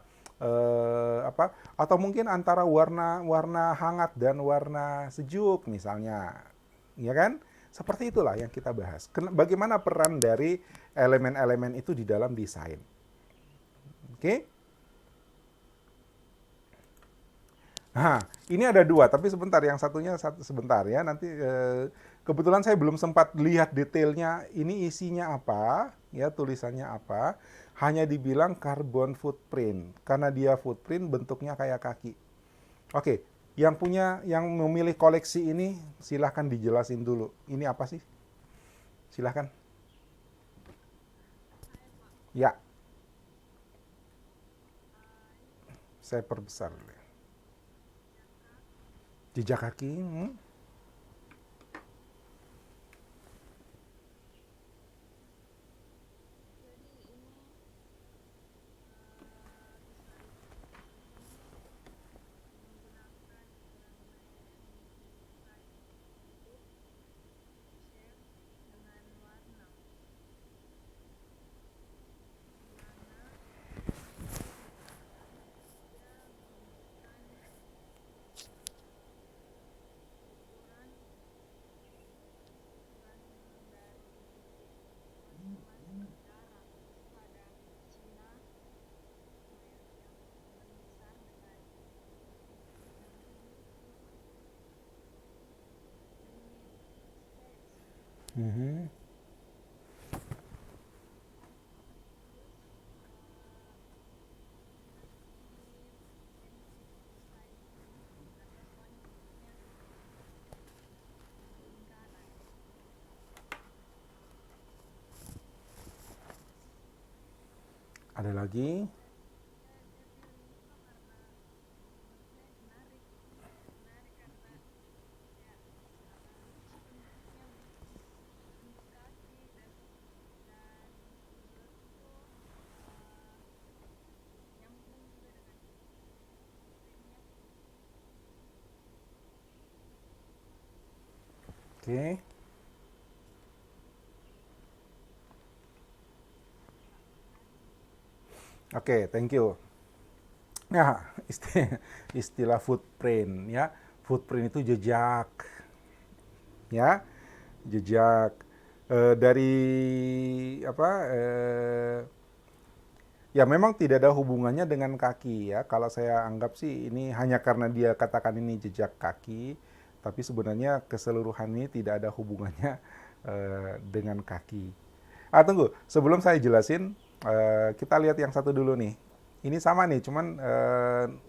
apa? Atau mungkin antara warna hangat dan warna sejuk misalnya, ya kan? Seperti itulah yang kita bahas. Bagaimana peran dari elemen-elemen itu di dalam desain. Oke? Nah, ini ada dua, tapi sebentar. Yang satunya sebentar ya. Nanti kebetulan saya belum sempat lihat detailnya. Ini isinya apa? Ya, tulisannya apa? Hanya dibilang carbon footprint. Karena dia footprint bentuknya kayak kaki. Oke, yang memilih koleksi ini silahkan dijelasin dulu. Ini apa sih? Silahkan. Ya, saya perbesar. Jejak kaki. Mhm. Ada lagi. Oke. Oke, thank you. Nah, istilah footprint ya. Footprint itu jejak, ya, jejak dari apa? Ya memang tidak ada hubungannya dengan kaki ya. Kalau saya anggap sih ini hanya karena dia katakan ini jejak kaki, tapi sebenarnya keseluruhan ini tidak ada hubungannya dengan kaki. Tunggu, sebelum saya jelasin, kita lihat yang satu dulu nih. Ini sama nih, cuman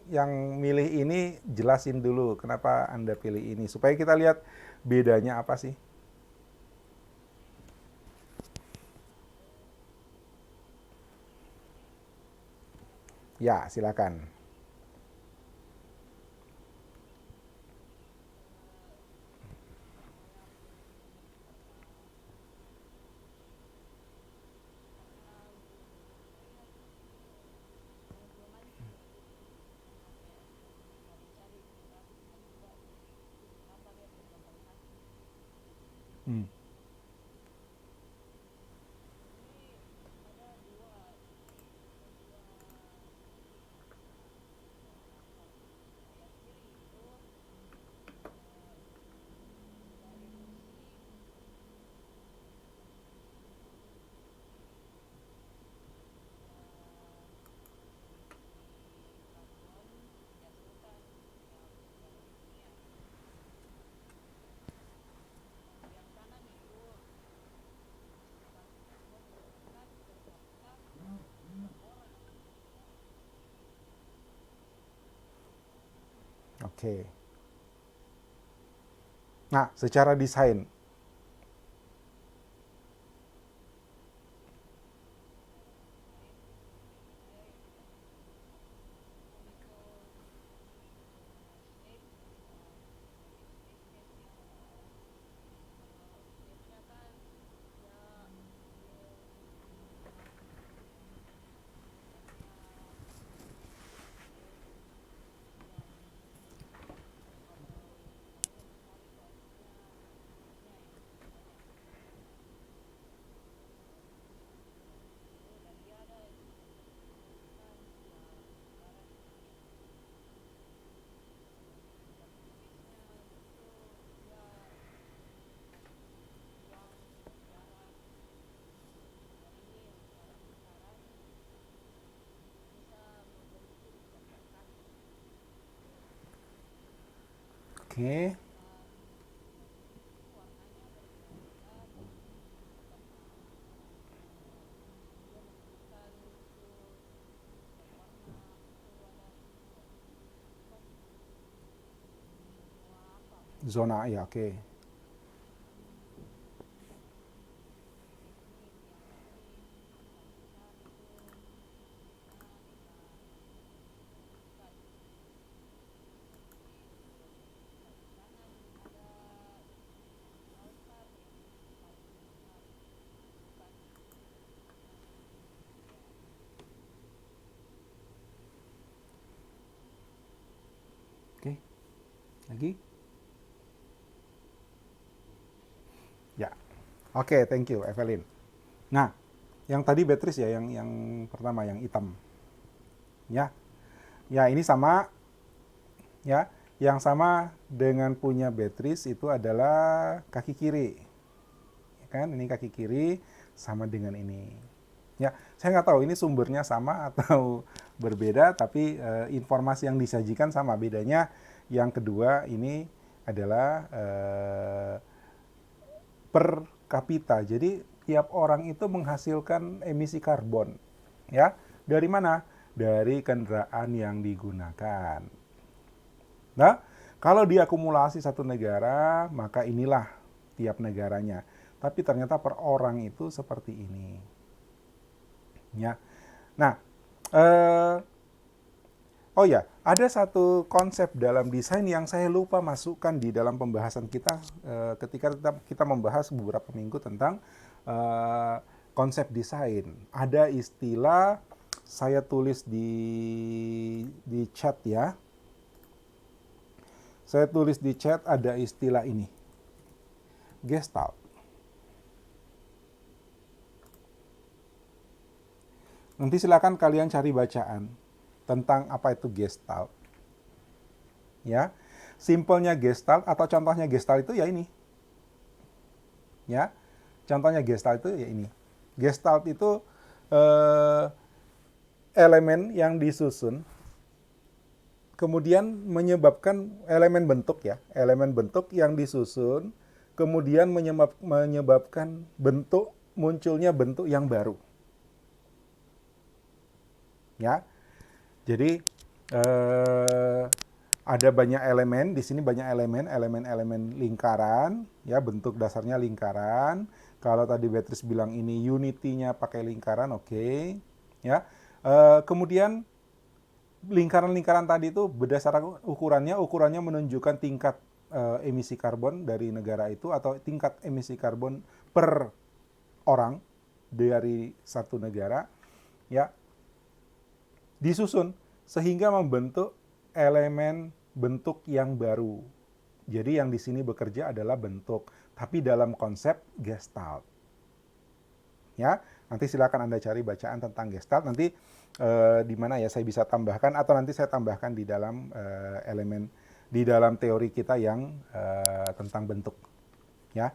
yang milih ini jelasin dulu kenapa Anda pilih ini supaya kita lihat bedanya apa sih. Ya, silakan. Hmm. Oke. Nah, secara desain. Oke. Zona ya, oke. Lagi? Ya. Oke, thank you, Evelyn. Nah, yang tadi Beatrice ya, yang pertama yang hitam. Ya. Ya, ini sama ya. Yang sama dengan punya Beatrice itu adalah kaki kiri. Ya kan? Ini kaki kiri sama dengan ini. Ya, saya nggak tahu ini sumbernya sama atau berbeda, tapi informasi yang disajikan sama. Bedanya yang kedua ini adalah per kapita. Jadi tiap orang itu menghasilkan emisi karbon. Ya, dari mana? Dari kendaraan yang digunakan. Nah, kalau diakumulasi satu negara, maka inilah tiap negaranya. Tapi ternyata per orang itu seperti ini. Ya. Nah, oh ya, ada satu konsep dalam desain yang saya lupa masukkan di dalam pembahasan kita ketika kita membahas beberapa minggu tentang konsep desain. Ada istilah, saya tulis di chat ya. Saya tulis di chat ada istilah ini. Gestalt. Nanti silakan kalian cari bacaan tentang apa itu Gestalt. Ya. Simpelnya Gestalt atau contohnya Gestalt itu ya ini. Ya. Contohnya Gestalt itu ya ini. Gestalt itu elemen yang disusun kemudian menyebabkan elemen bentuk ya, elemen bentuk yang disusun kemudian menyebabkan munculnya bentuk yang baru. Ya. Jadi ada banyak elemen di sini, banyak elemen lingkaran ya, bentuk dasarnya lingkaran. Kalau tadi Beatrice bilang ini unity-nya pakai lingkaran, oke. Ya. Kemudian lingkaran-lingkaran tadi itu berdasarkan ukurannya menunjukkan tingkat emisi karbon dari negara itu atau tingkat emisi karbon per orang dari satu negara ya. Disusun sehingga membentuk elemen bentuk yang baru. Jadi yang di sini bekerja adalah bentuk, tapi dalam konsep Gestalt. Ya, nanti silakan Anda cari bacaan tentang Gestalt. Nanti di mana ya saya bisa tambahkan atau nanti saya tambahkan di dalam elemen di dalam teori kita yang tentang bentuk. Ya.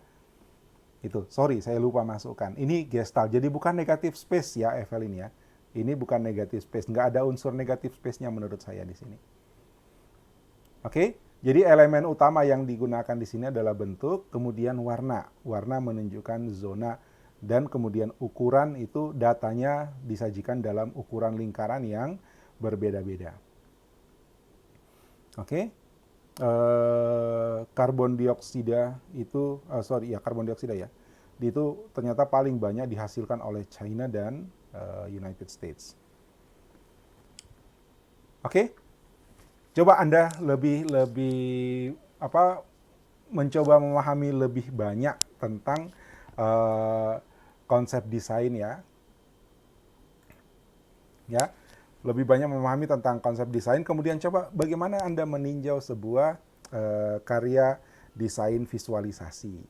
Itu, sorry saya lupa masukkan. Ini Gestalt. Jadi bukan negatif space ya Evelyn ya. Ini bukan negatif space, nggak ada unsur negatif space-nya menurut saya di sini. Oke, jadi elemen utama yang digunakan di sini adalah bentuk, kemudian warna. Warna menunjukkan zona, dan kemudian ukuran itu datanya disajikan dalam ukuran lingkaran yang berbeda-beda. Oke, karbon dioksida itu, karbon dioksida ya, itu ternyata paling banyak dihasilkan oleh China dan United States. Oke, coba Anda lebih mencoba memahami lebih banyak tentang konsep desain ya. Ya, lebih banyak memahami tentang konsep desain. Kemudian coba bagaimana Anda meninjau sebuah karya desain visualisasi.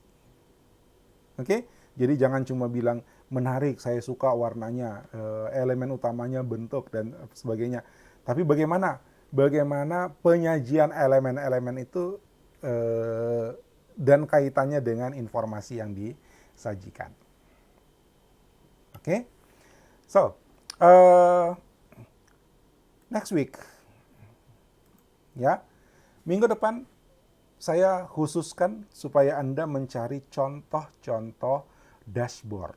Oke, jadi jangan cuma bilang menarik, saya suka warnanya, elemen utamanya bentuk dan sebagainya. Tapi bagaimana penyajian elemen-elemen itu dan kaitannya dengan informasi yang disajikan. Oke, so next week, ya, minggu depan saya khususkan supaya Anda mencari contoh-contoh dashboard.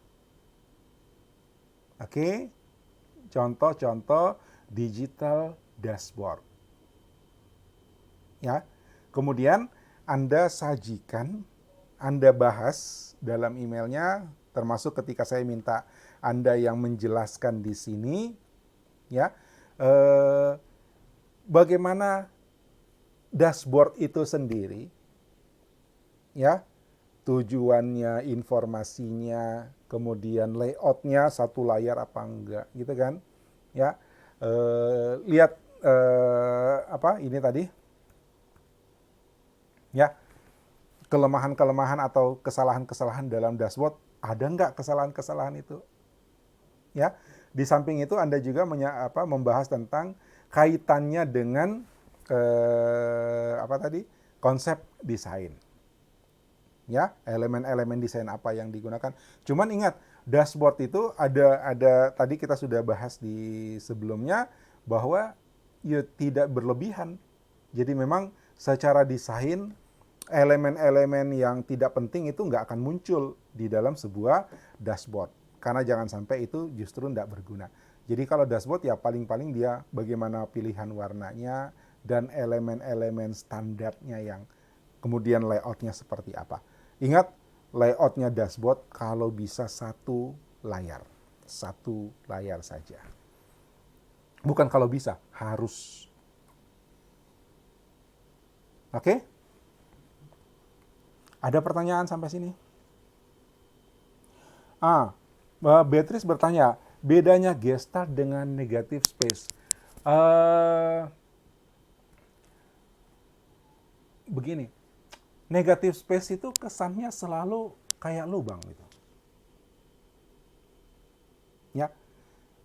Oke, contoh-contoh digital dashboard. Ya, kemudian Anda sajikan, Anda bahas dalam emailnya, termasuk ketika saya minta Anda yang menjelaskan di sini, ya, bagaimana dashboard itu sendiri, ya, tujuannya, informasinya, kemudian layoutnya satu layar apa enggak, gitu kan? Ya, lihat ini tadi kelemahan-kelemahan atau kesalahan-kesalahan dalam dashboard, ada nggak kesalahan-kesalahan itu? Ya, di samping itu Anda juga membahas tentang kaitannya dengan konsep desain. Ya, elemen-elemen desain apa yang digunakan. Cuman ingat, dashboard itu ada tadi kita sudah bahas di sebelumnya bahwa ya tidak berlebihan. Jadi memang secara desain elemen-elemen yang tidak penting itu nggak akan muncul di dalam sebuah dashboard. Karena jangan sampai itu justru nggak berguna. Jadi kalau dashboard ya paling-paling dia bagaimana pilihan warnanya dan elemen-elemen standarnya yang kemudian layoutnya seperti apa. Ingat, layoutnya dashboard kalau bisa satu layar saja. Bukan kalau bisa, harus. Oke? Ada pertanyaan sampai sini? Beatrice bertanya, bedanya gestalt dengan negative space. Begini, negative space itu kesannya selalu kayak lubang gitu. Ya,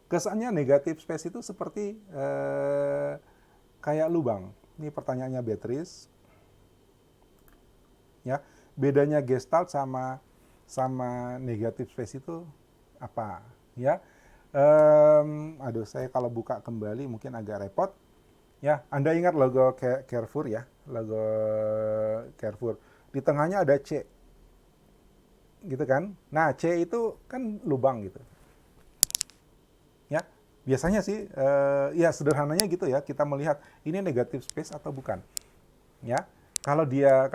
kesannya negative space itu seperti kayak lubang. Ini pertanyaannya Beatrice. Ya, bedanya gestalt sama negative space itu apa? Ya, saya kalau buka kembali mungkin agak repot. Ya, Anda ingat logo Carrefour ya, logo Carrefour. Di tengahnya ada C, gitu kan? Nah, C itu kan lubang gitu. Ya, biasanya sih, ya sederhananya gitu ya. Kita melihat ini negative space atau bukan. Ya, kalau dia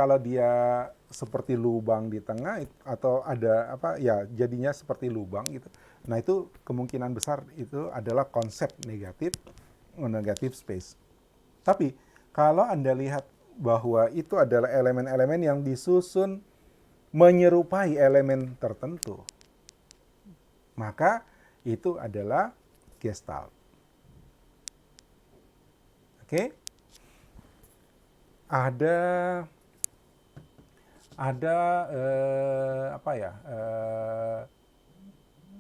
seperti lubang di tengah atau ada ya jadinya seperti lubang gitu. Nah, itu kemungkinan besar itu adalah konsep negative space. Tapi kalau Anda lihat bahwa itu adalah elemen-elemen yang disusun menyerupai elemen tertentu, maka itu adalah gestalt. Oke? Ada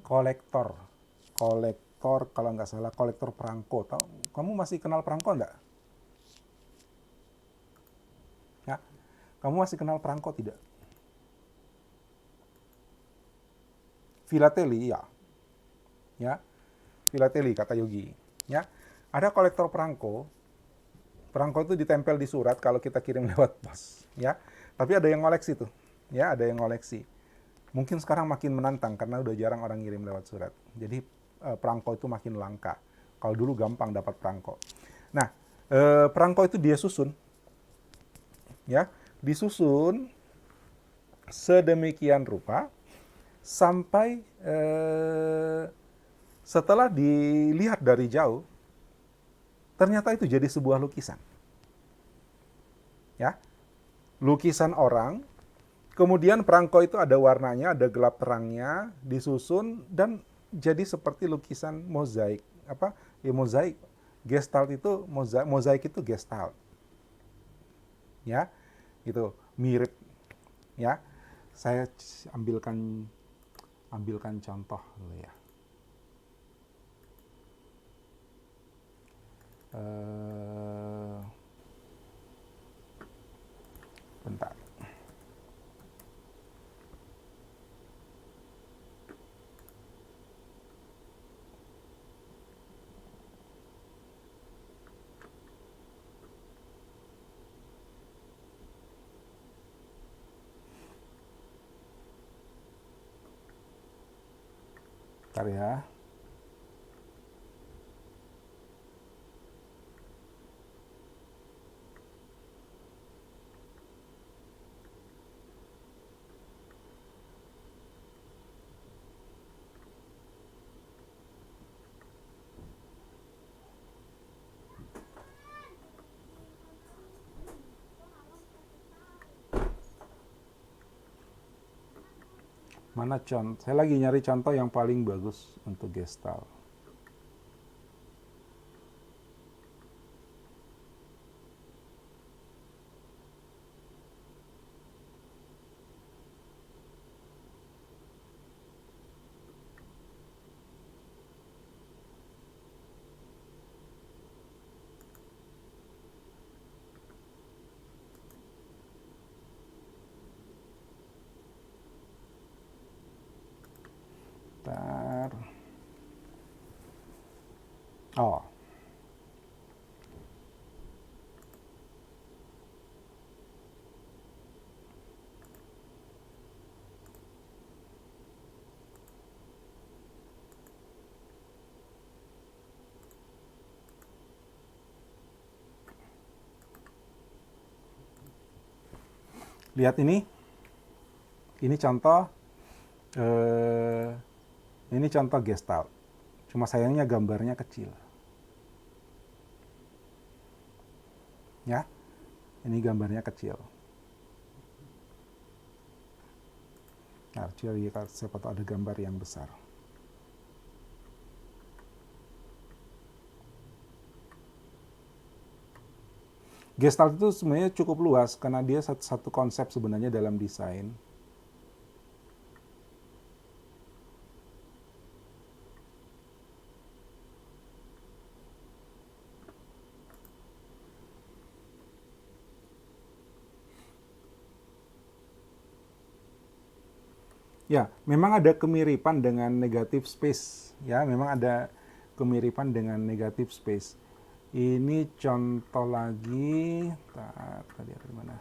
kolektor kalau nggak salah kolektor perangko. Kamu masih kenal perangko nggak? Ya, kamu masih kenal perangko tidak? Filateli, ya. Ya, filateli kata Yogi. Ya, ada kolektor perangko. Perangko itu ditempel di surat kalau kita kirim lewat pos. Ya, tapi ada yang ngoleksi tuh. Ya, ada yang ngoleksi. Mungkin sekarang makin menantang karena udah jarang orang ngirim lewat surat. Jadi perangko itu makin langka. Kalau dulu gampang dapat perangko. Nah, perangko itu dia susun. Ya, disusun sedemikian rupa sampai setelah dilihat dari jauh ternyata itu jadi sebuah lukisan. Ya. Lukisan orang, kemudian perangko itu ada warnanya, ada gelap terangnya, disusun dan jadi seperti lukisan mozaik. Mozaik. Gestalt itu mozaik itu gestalt. Ya. Itu mirip ya. Saya ambilkan contoh dulu ya. Bentar. Bentar ya. Mana contoh? Saya lagi nyari contoh yang paling bagus untuk gestalt. Bentar. Oh. Lihat ini. Ini contoh Gestalt. Cuma sayangnya gambarnya kecil. Ya. Ini gambarnya kecil. Nah, jadi siapa tahu ada gambar yang besar. Gestalt itu sebenarnya cukup luas karena dia satu konsep sebenarnya dalam desain. Ya, memang ada kemiripan dengan negative space. Ya, memang ada kemiripan dengan negative space. Ini contoh lagi. Tadi ada di mana?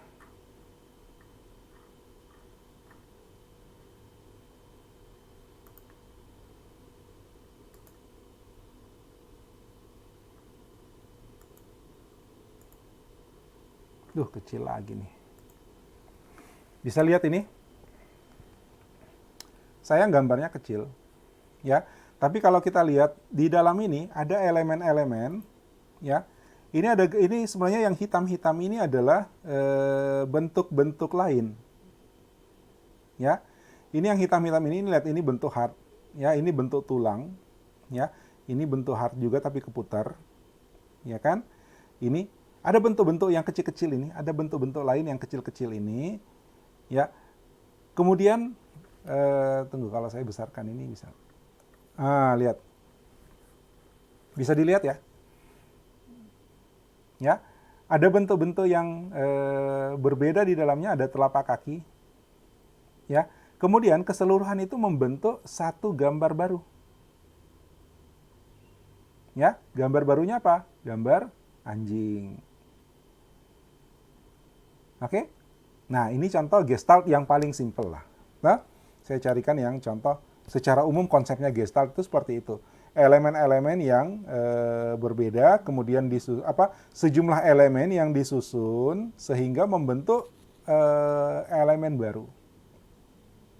Duh, kecil lagi nih. Bisa lihat ini? Saya gambarnya kecil, ya. Tapi kalau kita lihat di dalam ini ada elemen-elemen, ya. Ini sebenarnya yang hitam-hitam ini adalah bentuk-bentuk lain, ya. Ini yang hitam-hitam ini lihat ini bentuk heart, ya. Ini bentuk tulang, ya. Ini bentuk heart juga tapi keputar, ya kan? Ini ada bentuk-bentuk yang kecil-kecil ini, ada bentuk-bentuk lain yang kecil-kecil ini, ya. Kemudian tunggu, kalau saya besarkan ini bisa. Lihat. Bisa dilihat ya. Ya. Ada bentuk-bentuk yang berbeda di dalamnya, ada telapak kaki. Ya. Kemudian keseluruhan itu membentuk satu gambar baru. Ya, gambar barunya apa? Gambar anjing. Oke? Nah, ini contoh Gestalt yang paling simple lah. Nah, saya carikan yang contoh secara umum konsepnya Gestalt itu seperti itu. Elemen-elemen yang berbeda, kemudian sejumlah elemen yang disusun sehingga membentuk elemen baru.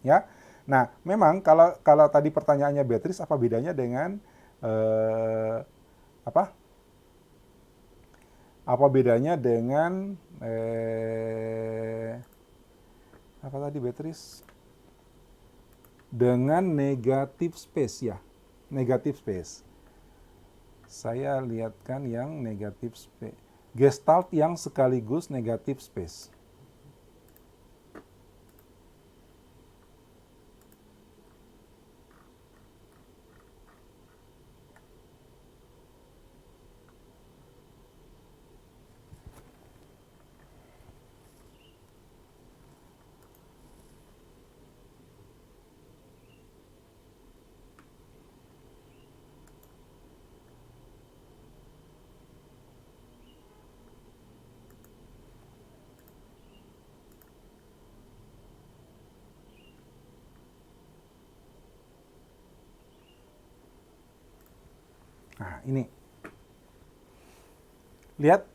Ya. Nah, memang kalau tadi pertanyaannya Beatrice, apa bedanya dengan apa bedanya dengan apa tadi Beatrice? Dengan negative space ya. Negative space. Saya lihatkan yang negative space. Gestalt yang sekaligus negative space. Nah, ini. Lihat.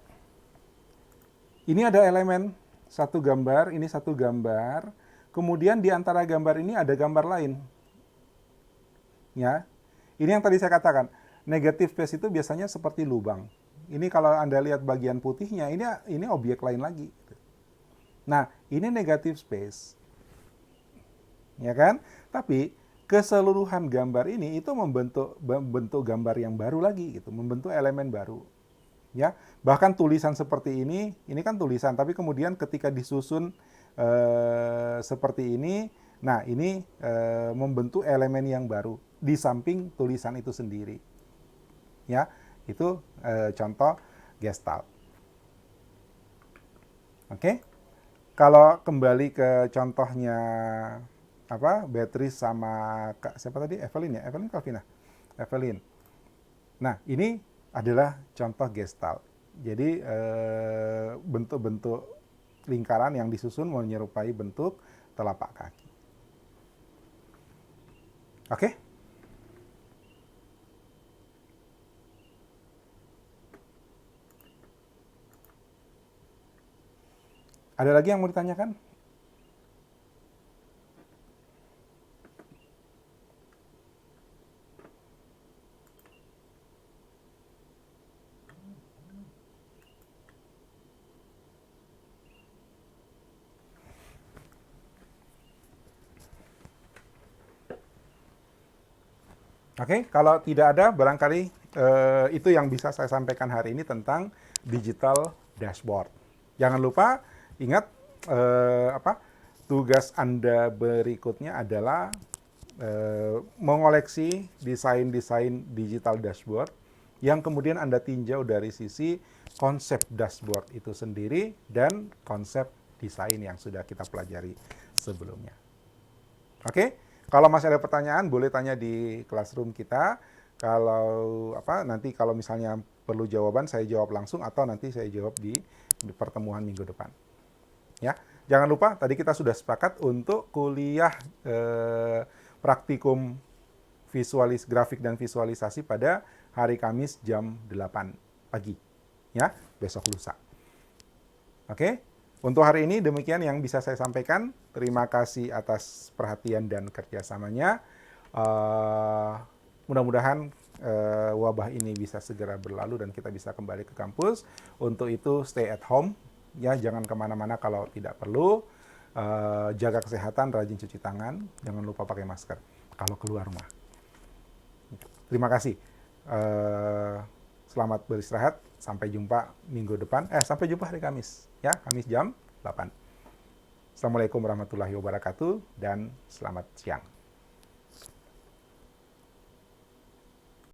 Ini ada elemen satu gambar, ini satu gambar. Kemudian di antara gambar ini ada gambar lain. Ya. Ini yang tadi saya katakan. Negative space itu biasanya seperti lubang. Ini kalau Anda lihat bagian putihnya, ini objek lain lagi. Nah, ini negative space. Ya kan? Tapi keseluruhan gambar ini itu membentuk gambar yang baru lagi gitu, membentuk elemen baru. Ya, bahkan tulisan seperti ini kan tulisan, tapi kemudian ketika disusun seperti ini, nah ini membentuk elemen yang baru di samping tulisan itu sendiri. Ya, itu contoh Gestalt. Oke, kalau kembali ke contohnya Beatrice sama siapa tadi? Evelyn ya? Evelyn Calvina? Evelyn. Nah, ini adalah contoh gestalt. Jadi bentuk-bentuk lingkaran yang disusun menyerupai bentuk telapak kaki. Oke? Ada lagi yang mau ditanyakan? Oke, kalau tidak ada, barangkali itu yang bisa saya sampaikan hari ini tentang digital dashboard. Jangan lupa ingat tugas Anda berikutnya adalah mengoleksi desain-desain digital dashboard yang kemudian Anda tinjau dari sisi konsep dashboard itu sendiri dan konsep desain yang sudah kita pelajari sebelumnya. Oke? Kalau masih ada pertanyaan, boleh tanya di classroom kita. Kalau nanti kalau misalnya perlu jawaban, saya jawab langsung atau nanti saya jawab di pertemuan minggu depan. Ya, jangan lupa tadi kita sudah sepakat untuk kuliah praktikum grafik dan visualisasi pada hari Kamis jam 8 pagi. Ya, besok lusa. Oke? Untuk hari ini demikian yang bisa saya sampaikan. Terima kasih atas perhatian dan kerjasamanya. Mudah-mudahan wabah ini bisa segera berlalu dan kita bisa kembali ke kampus. Untuk itu stay at home, ya jangan kemana-mana kalau tidak perlu. Jaga kesehatan, rajin cuci tangan, jangan lupa pakai masker kalau keluar rumah. Terima kasih. Selamat beristirahat. Sampai jumpa minggu depan. Sampai jumpa hari Kamis. Ya, Kamis jam 8. Assalamualaikum warahmatullahi wabarakatuh dan selamat siang.